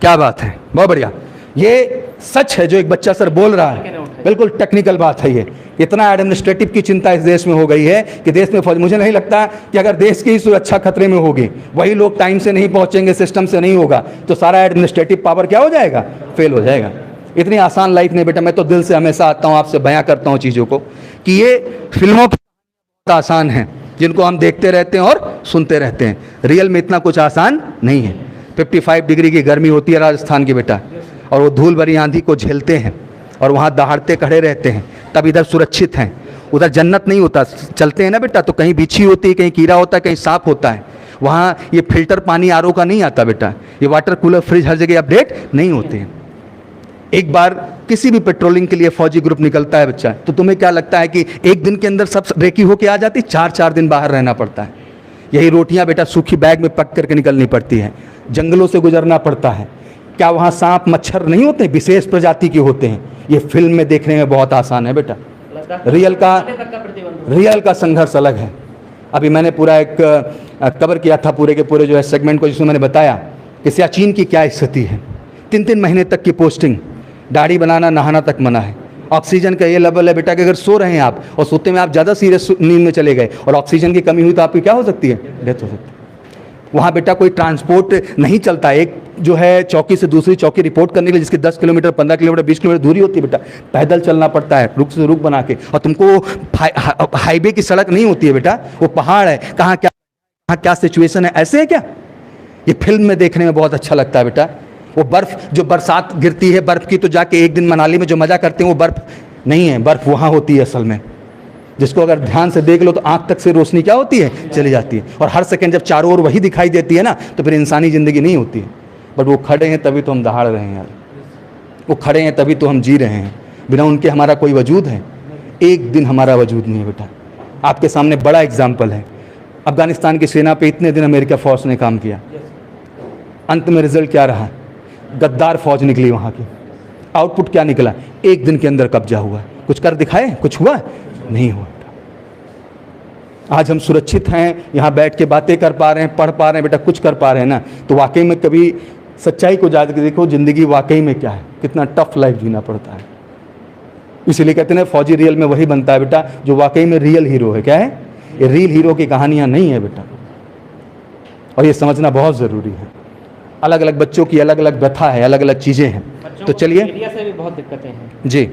क्या बात है, बहुत बढ़िया। ये सच है जो एक बच्चा सर बोल रहा है, बिल्कुल टेक्निकल बात है। ये इतना एडमिनिस्ट्रेटिव की चिंता इस देश में हो गई है कि देश में फौज, मुझे नहीं लगता कि अगर देश की सुरक्षा खतरे में होगी, वही लोग टाइम से नहीं पहुंचेंगे, सिस्टम से नहीं होगा, तो सारा एडमिनिस्ट्रेटिव पावर क्या हो जाएगा, फेल हो जाएगा। इतनी आसान लाइफ नहीं बेटा। मैं तो दिल से हमेशा आता हूँ, आपसे बयां करता हूँ चीज़ों को कि ये फिल्मों की बहुत आसान है, जिनको हम देखते रहते हैं और सुनते रहते हैं। रियल में इतना कुछ आसान नहीं है। 55 डिग्री की गर्मी होती है राजस्थान की बेटा, और वो धूल भरी आंधी को झेलते हैं और वहाँ दहाड़ते खड़े रहते हैं, तब इधर सुरक्षित हैं। उधर जन्नत नहीं होता, चलते हैं ना बेटा, तो कहीं बिच्छी होती है, कहीं कीड़ा होता है, कहीं सांप होता है। वहाँ ये फिल्टर पानी आरओ का नहीं आता बेटा, ये वाटर कूलर फ्रिज हर जगह अपडेट नहीं होते हैं। एक बार किसी भी पेट्रोलिंग के लिए फौजी ग्रुप निकलता है बच्चा, तो तुम्हें क्या लगता है कि एक दिन के अंदर सब रेकी होके आ जाती? 4-4 दिन बाहर रहना पड़ता है। यही रोटियां बेटा सूखी बैग में पक करके निकलनी पड़ती है, जंगलों से गुजरना पड़ता है। क्या वहाँ सांप मच्छर नहीं होते? विशेष प्रजाति के होते हैं। ये फिल्म में देखने में बहुत आसान है बेटा, रियल का संघर्ष अलग है। अभी मैंने पूरा एक कवर किया था पूरे के पूरे जो है सेगमेंट को, जिसमें मैंने बताया कि सियाचिन की क्या स्थिति है। 3-3 महीने तक की पोस्टिंग, दाढ़ी बनाना नहाना तक मना है। ऑक्सीजन का ये लेवल है बेटा कि अगर सो रहे हैं आप और सोते में आप ज़्यादा सीरियस नींद में चले गए और ऑक्सीजन की कमी हुई तो आपकी क्या हो सकती है? डेथ हो सकती है। वहाँ बेटा कोई ट्रांसपोर्ट नहीं चलता। एक जो है चौकी से दूसरी चौकी रिपोर्ट करने के लिए, जिसकी 10 किलोमीटर 15 किलोमीटर 20 किलोमीटर दूरी होती है बेटा, पैदल चलना पड़ता है, रुख से रुख बना के। और तुमको हाईवे की सड़क नहीं होती है बेटा, वो पहाड़ है। कहाँ क्या सिचुएशन है, ऐसे है क्या? ये फिल्म में देखने में बहुत अच्छा लगता है बेटा। वो बर्फ जो बरसात गिरती है बर्फ की, तो जाके एक दिन मनाली में जो मजा करते हैं वो बर्फ नहीं है, बर्फ वहाँ होती है असल में, जिसको अगर ध्यान से देख लो तो आंख तक से रोशनी क्या होती है, चली जाती है। और हर सेकंड जब चारों ओर वही दिखाई देती है ना, तो फिर इंसानी ज़िंदगी नहीं होती है। बट वो खड़े हैं तभी तो हम दहाड़ रहे हैं यार, वो खड़े हैं तभी तो हम जी रहे हैं। बिना उनके हमारा कोई वजूद है? एक दिन हमारा वजूद नहीं है बेटा। आपके सामने बड़ा एग्जाम्पल है, अफगानिस्तान की सेना पे इतने दिन अमेरिका फौज ने काम किया, अंत में रिजल्ट क्या रहा? गद्दार फौज निकली वहाँ की। आउटपुट क्या निकला? एक दिन के अंदर कब्जा हुआ। कुछ कर दिखाए? कुछ हुआ नहीं हुआ। आज हम सुरक्षित हैं, यहाँ बैठ के बातें कर पा रहे हैं, पढ़ पा रहे हैं बेटा, कुछ कर पा रहे हैं ना, तो वाकई में कभी सच्चाई को जाकर के देखो, ज़िंदगी वाकई में क्या है, कितना टफ लाइफ जीना पड़ता है। इसीलिए कहते हैं फौजी रियल में वही बनता है बेटा जो वाकई में रियल हीरो है। क्या है? ये रियल हीरो की कहानियाँ नहीं है बेटा, और ये समझना बहुत ज़रूरी है। अलग अलग बच्चों की अलग अलग व्यथा है, अलग अलग चीज़ें हैं। तो चलिए, मीडिया से भी बहुत दिक्कतें हैं जी।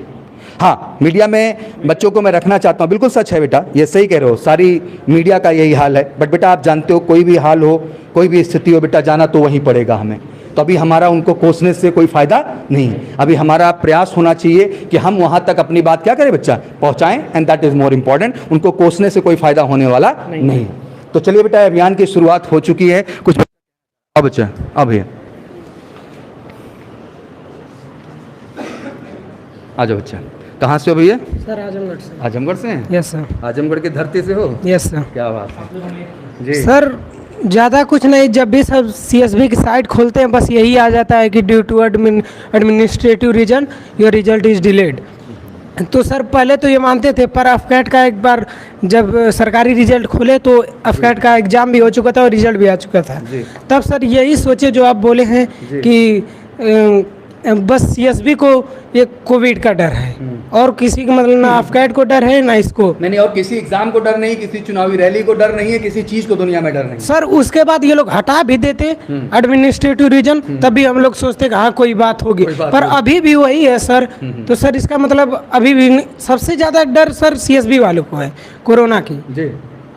हाँ, मीडिया में बच्चों को मैं रखना चाहता हूँ, बिल्कुल सच है बेटा, ये सही कह रहे हो, सारी मीडिया का यही हाल है। बट बेटा आप जानते हो, कोई भी हाल हो, कोई भी स्थिति हो बेटा, जाना तो वहीं पड़ेगा हमें। तो अभी हमारा उनको कोसने से कोई फ़ायदा नहीं है। अभी हमारा प्रयास होना चाहिए कि हम वहाँ तक अपनी बात क्या करें बच्चा, पहुँचाएँ, and that is more important. उनको कोसने से कोई फ़ायदा होने वाला नहीं है। तो चलिए बेटा, अभियान की शुरुआत हो चुकी है। कुछ बच्चा अब है, आ जाओ बच्चा। कहाँ से हो भैया? सर आजमगढ़ से। आजमगढ़ से हैं? Yes sir. आजमगढ़ की धरती से हो? Yes sir. क्या बात है जी। सर ज़्यादा कुछ नहीं, जब भी सब सीएसबी की साइट खोलते हैं बस यही आ जाता है कि due to administrative reason your result is delayed. तो सर पहले तो ये मानते थे, पर अफकैट का एक बार जब सरकारी रिजल्ट खोले तो अफकैट का एग्ज़ाम भी हो चुका था और रिजल्ट भी आ चुका था। तब सर यही सोचे जो आप बोले हैं कि बस सीएसबी को ये कोविड का डर है, और किसी को मतलब ना अफकैट को डर है ना इसको। नहीं, और किसी एग्जाम को डर नहीं, किसी चुनावी रैली को डर नहीं है, किसी चीज को दुनिया में डर नहीं। सर उसके बाद ये लोग हटा भी देते एडमिनिस्ट्रेटिव रीजन, तब भी हम लोग सोचते कि हाँ कोई बात होगी, पर अभी भी वही है सर। तो सर इसका मतलब अभी भी सबसे ज़्यादा डर सर सीएसबी वालों को है कोरोना की जी।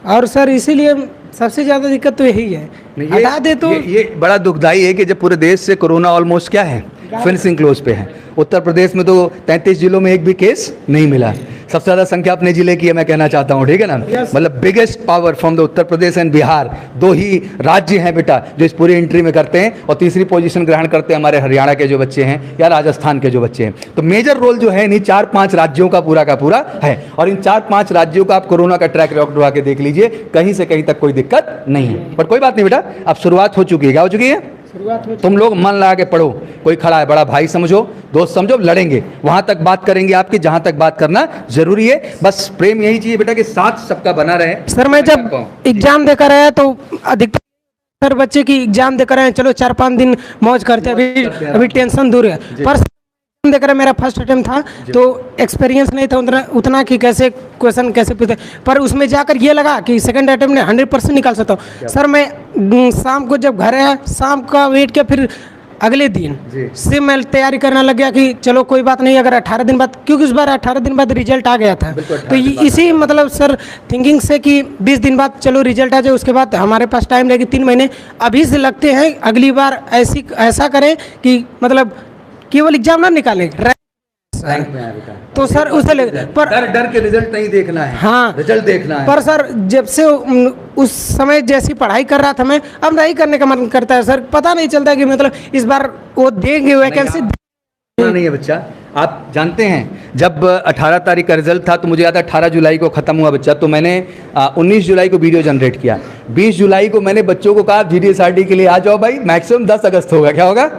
और सर इसीलिए सबसे ज़्यादा दिक्कत तो यही है, हटा दे तो ये बड़ा दुखदाई है कि जब पूरे देश से कोरोना ऑलमोस्ट क्या है, फिनिशिंग क्लोज पे है। उत्तर प्रदेश में तो 33 जिलों में एक भी केस नहीं मिला। सबसे ज़्यादा संख्या अपने जिले की है, मैं कहना चाहता हूँ, ठीक है ना। मतलब biggest power from the Uttar Pradesh and Bihar, दो ही राज्य हैं बेटा जो इस पूरी एंट्री में करते हैं, और तीसरी पोजीशन ग्रहण करते हैं हमारे हरियाणा के जो बच्चे हैं या राजस्थान के जो बच्चे हैं। तो मेजर रोल जो है इन्हीं 4-5 राज्यों का पूरा है, और इन 4-5 राज्यों का आप कोरोना का ट्रैक रिकॉर्ड उठा के देख लीजिए, कहीं से कहीं तक कोई दिक्कत नहीं है। पर कोई बात नहीं बेटा, अब शुरुआत हो चुकी है। क्या हो चुकी है? तुम लोग मन लगा के पढ़ो, कोई खड़ा है बड़ा भाई समझो, दोस्त समझो, लड़ेंगे वहां तक बात करेंगे आपकी जहां तक बात करना जरूरी है। बस प्रेम यही चाहिए बेटा कि साथ सबका बना रहे। सर मैं जब एग्जाम देकर आया तो अधिकतर सर बच्चे की एग्जाम देकर आए, चलो 4-5 दिन मौज करते हैं, अभी टेंशन दूर है। पर एग्जाम देकर मेरा फर्स्ट अटेम्प्ट था तो एक्सपीरियंस नहीं था उतना कि कैसे क्वेश्चन कैसे पूछते, पर उसमें जाकर ये लगा कि सेकंड अटेम्प्ट में 100% निकाल सकता हूँ। सर मैं शाम को जब घर आया, शाम का वेट किया, फिर अगले दिन से मैं तैयारी करने लग गया कि चलो कोई बात नहीं, अगर 18 दिन बाद, क्योंकि उस बार 18 दिन बाद रिजल्ट आ गया था, तो इसी मतलब सर थिंकिंग से कि 20 दिन बाद चलो रिजल्ट आ जाए, उसके बाद हमारे पास टाइम रहेगी 3 महीने, अभी से लगते हैं अगली बार ऐसा करें कि मतलब केवल एग्जाम ना निकालें तो सर उसे पर डर के रिजल्ट नहीं देखना है, हाँ रिजल्ट देखना है। पर सर जब से उस समय जैसी पढ़ाई कर रहा था मैं, अब नहीं करने का मन करता है सर। पता नहीं चलता कि मतलब इस बार वो देंगे वैकेंसी नहीं है बच्चा। आप जानते हैं जब 18 तारीख का रिजल्ट था तो मुझे याद है 18 जुलाई को ख़त्म हुआ बच्चा, तो मैंने 19 जुलाई को वीडियो जनरेट किया। 20 जुलाई को मैंने बच्चों को कहा GDSRT के लिए आ जाओ भाई, मैक्सिमम 10 अगस्त होगा, क्या होगा,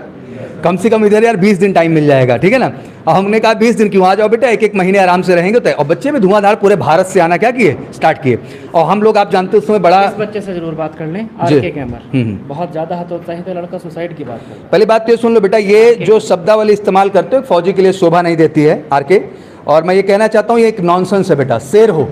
कम से कम इधर यार 20 दिन टाइम मिल जाएगा, ठीक है ना। और हमने कहा 20 दिन क्यों, आ जाओ बेटा, 1-1 महीने आराम से रहेंगे। तो और बच्चे भी धुआंधार पूरे भारत से आना क्या किए, स्टार्ट किए। और हम लोग आप जानते हो उस समय बड़ा, इस बच्चे से जरूर बात कर लें, आरके कैमर बहुत ज़्यादा हतोत्साहित है लड़का, सुसाइड की बात कर। पहली बात तो ये सुन लो बेटा, ये जो शब्दावली इस्तेमाल करते हो फौजी के लिए शोभा नहीं देती है आरके। और मैं ये कहना चाहता हूँ ये एक नॉनसेंस है बेटा। शेर हो,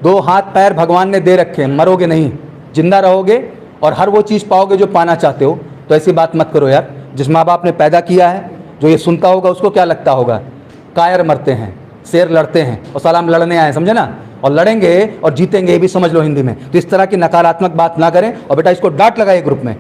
2 हाथ पैर भगवान ने दे रखे हैं, मरोगे नहीं, जिंदा रहोगे और हर वो चीज़ पाओगे जो पाना चाहते हो। तो ऐसी बात मत करो यार। जिस माँ बाप ने पैदा किया है, जो ये सुनता होगा उसको क्या लगता होगा, कायर मरते हैं, शेर लड़ते हैं, और सलाम लड़ने आए, समझे ना, और लड़ेंगे और जीतेंगे, ये भी समझ लो हिंदी में। तो इस तरह की नकारात्मक बात ना करें। और बेटा इसको डांट लगाए ग्रुप में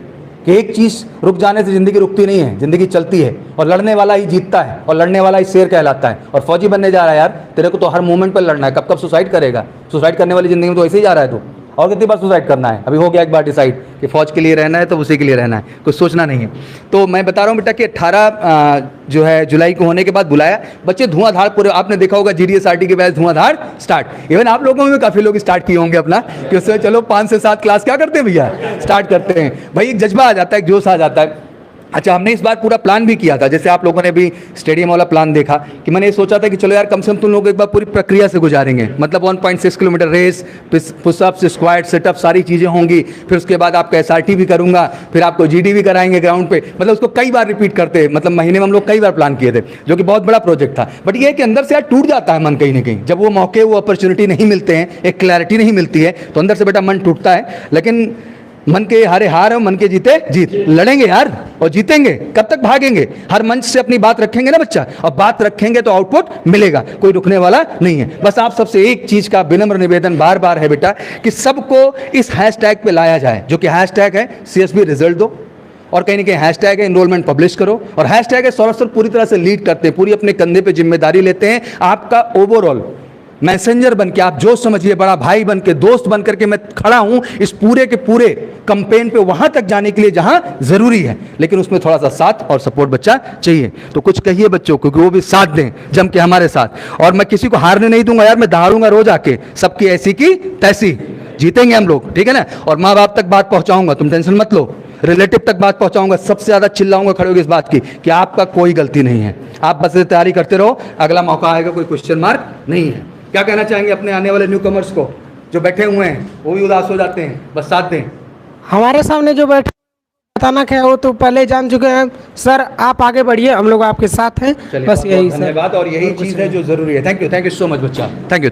कि एक चीज़ रुक जाने से ज़िंदगी रुकती नहीं है, ज़िंदगी चलती है, और लड़ने वाला ही जीतता है, और लड़ने वाला ही शेर कहलाता है। और फौजी बनने जा रहा है यार, तेरे को तो हर मोमेंट पर लड़ना है। कब कब सुसाइड करेगा, सुसाइड करने वाली ज़िंदगी में तो ऐसे ही जा रहा है तू, और कितनी बार सुसाइड करना है। अभी हो गया एक बार डिसाइड कि फौज के लिए रहना है तो उसी के लिए रहना है, कुछ सोचना नहीं है। तो मैं बता रहा हूँ बेटा कि 18 जो है जुलाई को होने के बाद बुलाया, बच्चे धुआंधार पूरे, आपने देखा होगा GDSRT के बाद धुआंधार स्टार्ट। इवन आप लोगों में काफ़ी लोग स्टार्ट किए होंगे अपना, कि उससे चलो 5 से 7 क्लास क्या करते हैं भैया, स्टार्ट करते हैं भाई। एक जज्बा आ जाता है, एक जोश आ जाता है। अच्छा, हमने इस बार पूरा प्लान भी किया था, जैसे आप लोगों ने भी स्टेडियम वाला प्लान देखा, कि मैंने ये सोचा था कि चलो यार कम से कम तुम लोग एक बार पूरी प्रक्रिया से गुजारेंगे। मतलब 1.6 kilometre race, pushups, squat, situps, सारी चीज़ें होंगी। फिर उसके बाद आपका SRT भी करूँगा, फिर आपको GD भी कराएंगे ग्राउंड पे। मतलब उसको कई बार रिपीट करते, मतलब महीने में हम लोग कई बार प्लान किए थे, जो कि बहुत बड़ा प्रोजेक्ट था। बट ये कि अंदर से यार टूट जाता है मन कहीं ना कहीं, जब वो मौके, वो अपॉर्चुनिटी नहीं मिलते हैं, एक क्लैरिटी नहीं मिलती है, तो अंदर से बेटा मन टूटता है। लेकिन मन के हारे हार और मन के जीते जीत, लड़ेंगे यार और जीतेंगे। कब तक भागेंगे, हर मंच से अपनी बात रखेंगे ना बच्चा, और बात रखेंगे तो आउटपुट मिलेगा, कोई रुकने वाला नहीं है। बस आप सबसे एक चीज का विनम्र निवेदन बार बार है बेटा, कि सबको इस हैशटैग पे लाया जाए, जो कि हैशटैग है CSB रिजल्ट दो, और कहीं ना कहीं हैशटैग है एनरोलमेंट पब्लिश करो, और हैशटैग है सौरभ सर पूरी तरह से लीड करते हैं, पूरी अपने कंधे पे जिम्मेदारी लेते हैं। आपका ओवरऑल मैसेंजर बन के, आप जो समझिए बड़ा भाई बन के, दोस्त बन करके मैं खड़ा हूं इस पूरे के पूरे कंपेन पे वहां तक जाने के लिए जहां जरूरी है। लेकिन उसमें थोड़ा सा साथ और सपोर्ट बच्चा चाहिए। तो कुछ कहिए बच्चों को कि वो भी साथ दें जम के हमारे साथ। और मैं किसी को हारने नहीं दूंगा यार, मैं दहाड़ूंगा रोज आके, सबकी ऐसी की तैसी, जीतेंगे हम लोग, ठीक है ना। और माँ बाप तक बात पहुंचाऊंगा, तुम टेंशन मत लो, रिलेटिव तक बात पहुंचाऊंगा, सबसे ज्यादा चिल्लाऊंगा खड़े होकर इस बात की कि आपका कोई गलती नहीं है, आप बस तैयारी करते रहो, अगला मौका आएगा, कोई क्वेश्चन मार्क नहीं है। क्या कहना चाहेंगे अपने आने वाले न्यू कमर्स को, जो बैठे हुए हैं वो भी उदास हो जाते हैं, बस साथ दें। हमारे सामने जो बैठे बताना क्या है वो तो पहले जान चुके हैं सर, आप आगे बढ़िए, हम लोग आपके साथ हैं, बस यही सर। धन्यवाद, और यही चीज़ है जो जरूरी है। थैंक यू सो मच बच्चा, थैंक यू।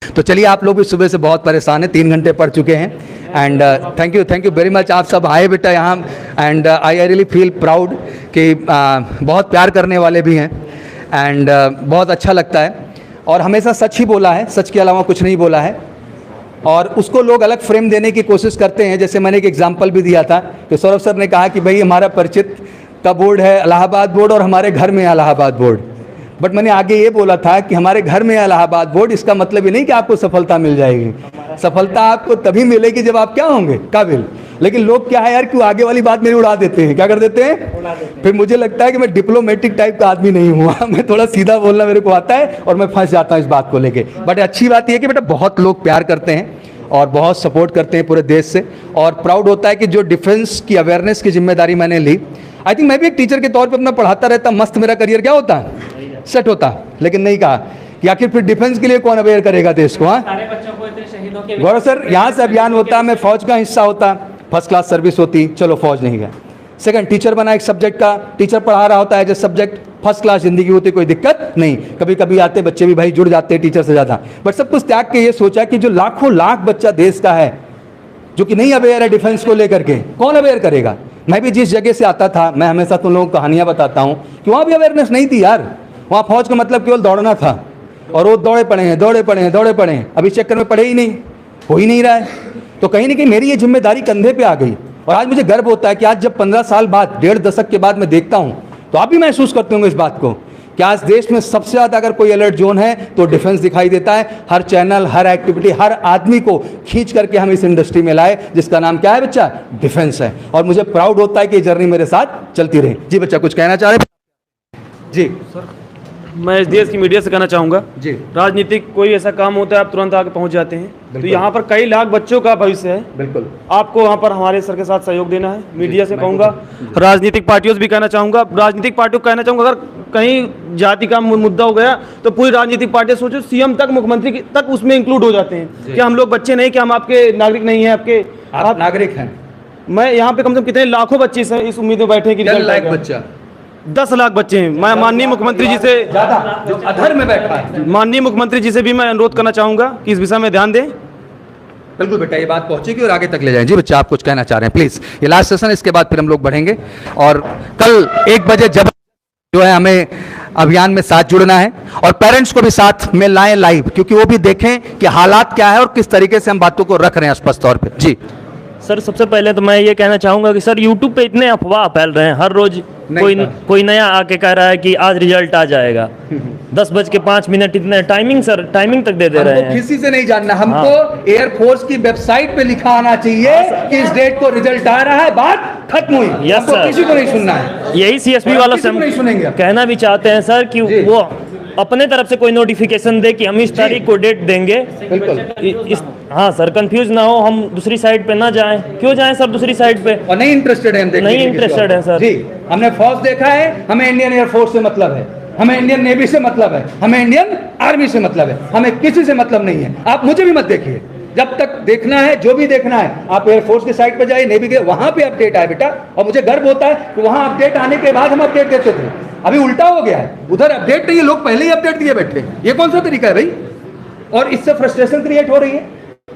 तो चलिए, आप लोग भी सुबह से बहुत परेशान हैं, 3 घंटे पढ़ चुके हैं, and thank you very much. आप सब आए बेटा यहाँ, and I really feel proud कि बहुत प्यार करने वाले भी हैं, एंड बहुत अच्छा लगता है। और हमेशा सच ही बोला है, सच के अलावा कुछ नहीं बोला है, और उसको लोग अलग फ्रेम देने की कोशिश करते हैं। जैसे मैंने एक एग्जांपल भी दिया था कि सौरभ सर ने कहा कि भाई हमारा परिचित का बोर्ड है इलाहाबाद बोर्ड और हमारे घर में इलाहाबाद बोर्ड, बट मैंने आगे ये बोला था कि हमारे घर में इलाहाबाद बोर्ड, इसका मतलब ये नहीं कि आपको सफलता मिल जाएगी। सफलता आपको तभी मिलेगी जब आप क्या होंगे, काबिल। लेकिन लोग क्या है यार, क्यों आगे वाली बात मेरी उड़ा देते हैं, क्या कर देते हैं। फिर मुझे लगता है कि मैं डिप्लोमेटिक टाइप का आदमी नहीं हुआ, मैं थोड़ा सीधा बोलना मेरे को आता है और मैं फंस जाता हूँ इस बात को लेके। बट अच्छी बात यह है कि बेटा बहुत लोग प्यार करते हैं और बहुत सपोर्ट करते हैं पूरे देश से, और प्राउड होता है कि जो डिफेंस की अवेयरनेस की जिम्मेदारी मैंने ली। आई थिंक मैं भी एक टीचर के तौर पे अपना पढ़ाता रहता, मस्त मेरा करियर क्या होता, सेट होता। लेकिन नहीं कहा कि आखिर फिर डिफेंस के लिए कौन अवेयर करेगा देश को। हाँ सारे बच्चों को इतने शहीदों के गौरव सर, यहाँ से अभियान होता, मैं फौज का हिस्सा होता, फर्स्ट क्लास सर्विस होती, चलो फौज नहीं गया। सेकंड, टीचर बना एक सब्जेक्ट का, टीचर पढ़ा रहा होता है जो सब्जेक्ट, फर्स्ट क्लास जिंदगी होती, कोई दिक्कत नहीं। कभी कभी आते बच्चे भी भाई जुड़ जाते हैं टीचर से ज़्यादा। बट सब कुछ त्याग के ये सोचा कि जो लाखों लाख बच्चा देश का है जो कि नहीं अवेयर है डिफेंस को लेकर के, कौन अवेयर करेगा। मैं भी जिस जगह से आता था, मैं हमेशा तुम लोगों को कहानियाँ बताता हूँ कि वहाँ भी अवेयरनेस नहीं थी यार। वहाँ फौज का मतलब केवल दौड़ना था, और वो दौड़े पड़े हैं, दौड़े पड़े हैं, दौड़े पड़े हैं, अभी चक्कर में पड़े ही नहीं, हो ही नहीं रहा है। तो कहीं ना कहीं मेरी ये जिम्मेदारी कंधे पे आ गई, और आज मुझे गर्व होता है कि आज जब 15 साल बाद, 1.5 दशक के बाद मैं देखता हूँ, तो आप भी महसूस करते होंगे इस बात को कि आज देश में सबसे ज़्यादा अगर कोई अलर्ट जोन है तो डिफेंस दिखाई देता है। हर चैनल, हर एक्टिविटी, हर आदमी को खींच करके हम इस इंडस्ट्री में लाए जिसका नाम क्या है बच्चा, डिफेंस है। और मुझे प्राउड होता है कि ये जर्नी मेरे साथ चलती रहे। जी बच्चा कुछ कहना चाह रहे। जी मैं इस देश की मीडिया से कहना चाहूँगा, जी राजनीतिक कोई ऐसा काम होता है आप तुरंत आके पहुँच जाते हैं। तो यहाँ पर कई लाख बच्चों का भविष्य है, बिल्कुल। आपको वहाँ पर हमारे सर के साथ सहयोग देना है। मीडिया से कहूँगा, राजनीतिक पार्टियों से भी कहना चाहूँगा, राजनीतिक पार्टियों को कहना चाहूँगा, अगर कहीं जाति का मुद्दा हो गया तो पूरी राजनीतिक पार्टियां सोचो, सीएम तक, मुख्यमंत्री तक उसमें इंक्लूड हो जाते हैं कि हम लोग बच्चे नहीं, कि हम आपके नागरिक नहीं हैं, आपके आप नागरिक हैं। मैं यहाँ पे कम से कम कितने लाखों बच्चे इस उम्मीद में बैठे हैं कि 10 लाख बच्चा, 10 लाख बच्चे हैं। मैं माननीय मुख्यमंत्री जी से, ज्यादा जो अधर में बैठा है, माननीय मुख्यमंत्री जी से भी मैं अनुरोध करना चाहूँगा कि इस विषय में ध्यान दें। बिल्कुल बेटा, ये बात पहुंचेगी और आगे तक ले जाएं। जी बच्चा आप कुछ कहना चाह रहे हैं प्लीज, ये लास्ट सेशन, इसके बाद फिर हम लोग बढ़ेंगे। और कल 1 बजे जब जो है हमें अभियान में साथ जुड़ना है, और पेरेंट्स को भी साथ में लाएं लाइव, क्योंकि वो भी देखें कि हालात क्या है और किस तरीके से हम बातों को रख रहे हैं स्पष्ट तौर पे। जी सर, सबसे पहले तो मैं ये कहना चाहूँगा कि सर यूट्यूब पे इतने अफवाह फैल रहे हैं, हर रोज कोई नया आके कह रहा है कि आज रिजल्ट आ जाएगा, 10:05 इतने टाइमिंग, सर टाइमिंग तक दे रहे हैं। किसी से नहीं जानना, हमको एयरफोर्स की वेबसाइट पे लिखा आना चाहिए कि इस डेट को रिजल्ट आ रहा है, बात खत्म हुई। यस सर, किसी को नहीं सुनना है। यही सीएसपी वालों से नहीं सुनेंगे। कहना भी चाहते हैं सर कि वो अपने तरफ से कोई नोटिफिकेशन दे कि हम इस तारीख को डेट देंगे। बिल्कुल। हाँ सर, कंफ्यूज ना हो, हम दूसरी साइड पे ना जाएं। क्यों जाएं सर दूसरी साइड पे? और नहीं इंटरेस्टेड है हम देखने, नहीं इंटरेस्टेड है सर। जी, हमने फौज देखा है, हमें इंडियन एयरफोर्स से मतलब है, हमें इंडियन नेवी से मतलब है, हमें इंडियन आर्मी से मतलब है, हमें किसी से मतलब नहीं है। आप मुझे भी मत देखिए, जब तक देखना है, जो भी देखना है, आप एयरफोर्स के साइट पर जाइए, नेवी के, वहां पे अपडेट आए बेटा। और मुझे गर्व होता है कि वहां अपडेट आने के बाद हम अपडेट देते थे, अभी उल्टा हो गया है, उधर अपडेट नहीं है, लोग पहले ही अपडेट दिए बैठे। ये कौन सा तरीका है भाई? और इससे फ्रस्ट्रेशन क्रिएट हो रही है।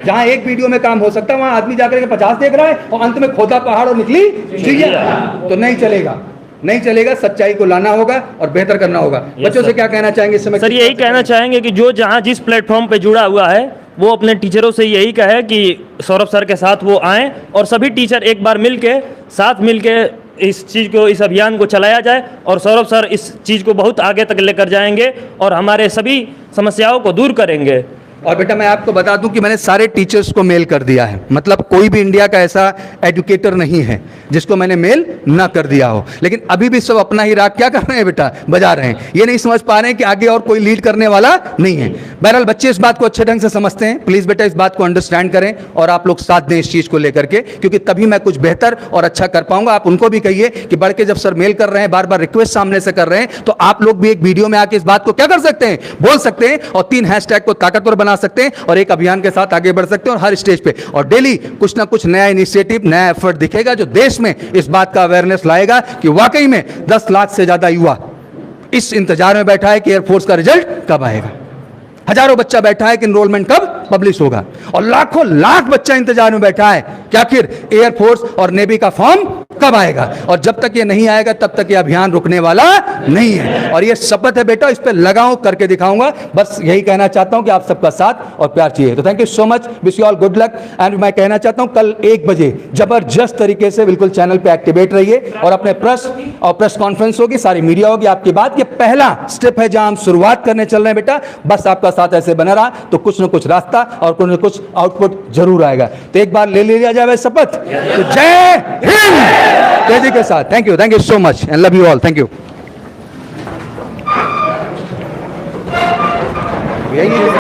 जहां एक वीडियो में काम हो सकता है वहां आदमी जाकर के 50 देख रहा है और अंत में खोदा पहाड़ और निकली चिड़िया। तो नहीं चलेगा, नहीं चलेगा। सच्चाई को लाना होगा और बेहतर करना होगा। बच्चों से क्या कहना चाहेंगे इस समय? सर यही कहना चाहेंगे कि जो जहां जिस प्लेटफॉर्म पे जुड़ा हुआ है वो अपने टीचरों से यही कहे कि सौरभ सर के साथ वो आएं, और सभी टीचर एक बार मिलके साथ मिलके इस चीज़ को, इस अभियान को चलाया जाए, और सौरभ सर इस चीज़ को बहुत आगे तक लेकर जाएंगे और हमारे सभी समस्याओं को दूर करेंगे। और बेटा मैं आपको बता दूं कि मैंने सारे टीचर्स को मेल कर दिया है, मतलब कोई भी इंडिया का ऐसा एजुकेटर नहीं है जिसको मैंने मेल ना कर दिया हो। लेकिन अभी भी सब अपना ही राग क्या कर रहे हैं बेटा, बजा रहे हैं। ये नहीं समझ पा रहे हैं कि आगे और कोई लीड करने वाला नहीं है। बहरहाल बच्चे इस बात को अच्छे ढंग से समझते हैं। प्लीज बेटा इस बात को अंडरस्टैंड करें और आप लोग साथ दें इस चीज को लेकर के, क्योंकि तभी मैं कुछ बेहतर और अच्छा कर पाऊंगा। आप उनको भी कहिए कि बढ़ के जब सर मेल कर रहे हैं, बार बार रिक्वेस्ट सामने से कर रहे हैं, तो आप लोग भी एक वीडियो में आके इस बात को क्या कर सकते हैं, बोल सकते हैं, और 3 हैशटैग को ताकतवर बना सकते हैं और एक अभियान के साथ आगे बढ़ सकते हैं। और हर स्टेज पे और डेली कुछ ना कुछ नया इनिशिएटिव, नया एफर्ट दिखेगा जो देश में इस बात का अवेयरनेस लाएगा कि वाकई में 10 लाख से ज्यादा युवा इस इंतजार में बैठा है कि एयरफोर्स का रिजल्ट कब आएगा। हजारों बच्चा बैठा है कि एनरोलमेंट कब पब्लिश होगा, और लाखों लाख बच्चा इंतजार में बैठा है कि आखिर एयरफोर्स और नेवी का फॉर्म कब आएगा, और जब तक ये नहीं आएगा तब तक ये अभियान रुकने वाला नहीं है। और ये शपथ है बेटा, इस पे लगाऊं, करके दिखाऊंगा। बस यही कहना चाहता हूं कि आप सबका साथ और प्यार चाहिए। तो thank you so much, wish you all good luck. And मैं कहना चाहता हूं कल 1 बजे जबरदस्त तरीके से बिल्कुल चैनल पे एक्टिवेट रहिए, और अपने प्रेस कॉन्फ्रेंस होगी, सारी मीडिया होगी आपकी बात। ये पहला स्टेप है जहां हम शुरुआत करने चल रहे हैं बेटा। बस आपका साथ ऐसे बना रहा तो कुछ न कुछ रास्ता और कुछ न कुछ आउटपुट जरूर आएगा। तो एक बार ले लिया जाए शपथ। तो जय हिंद, तेजी के साथ। Thank you so much and love you all. Thank you.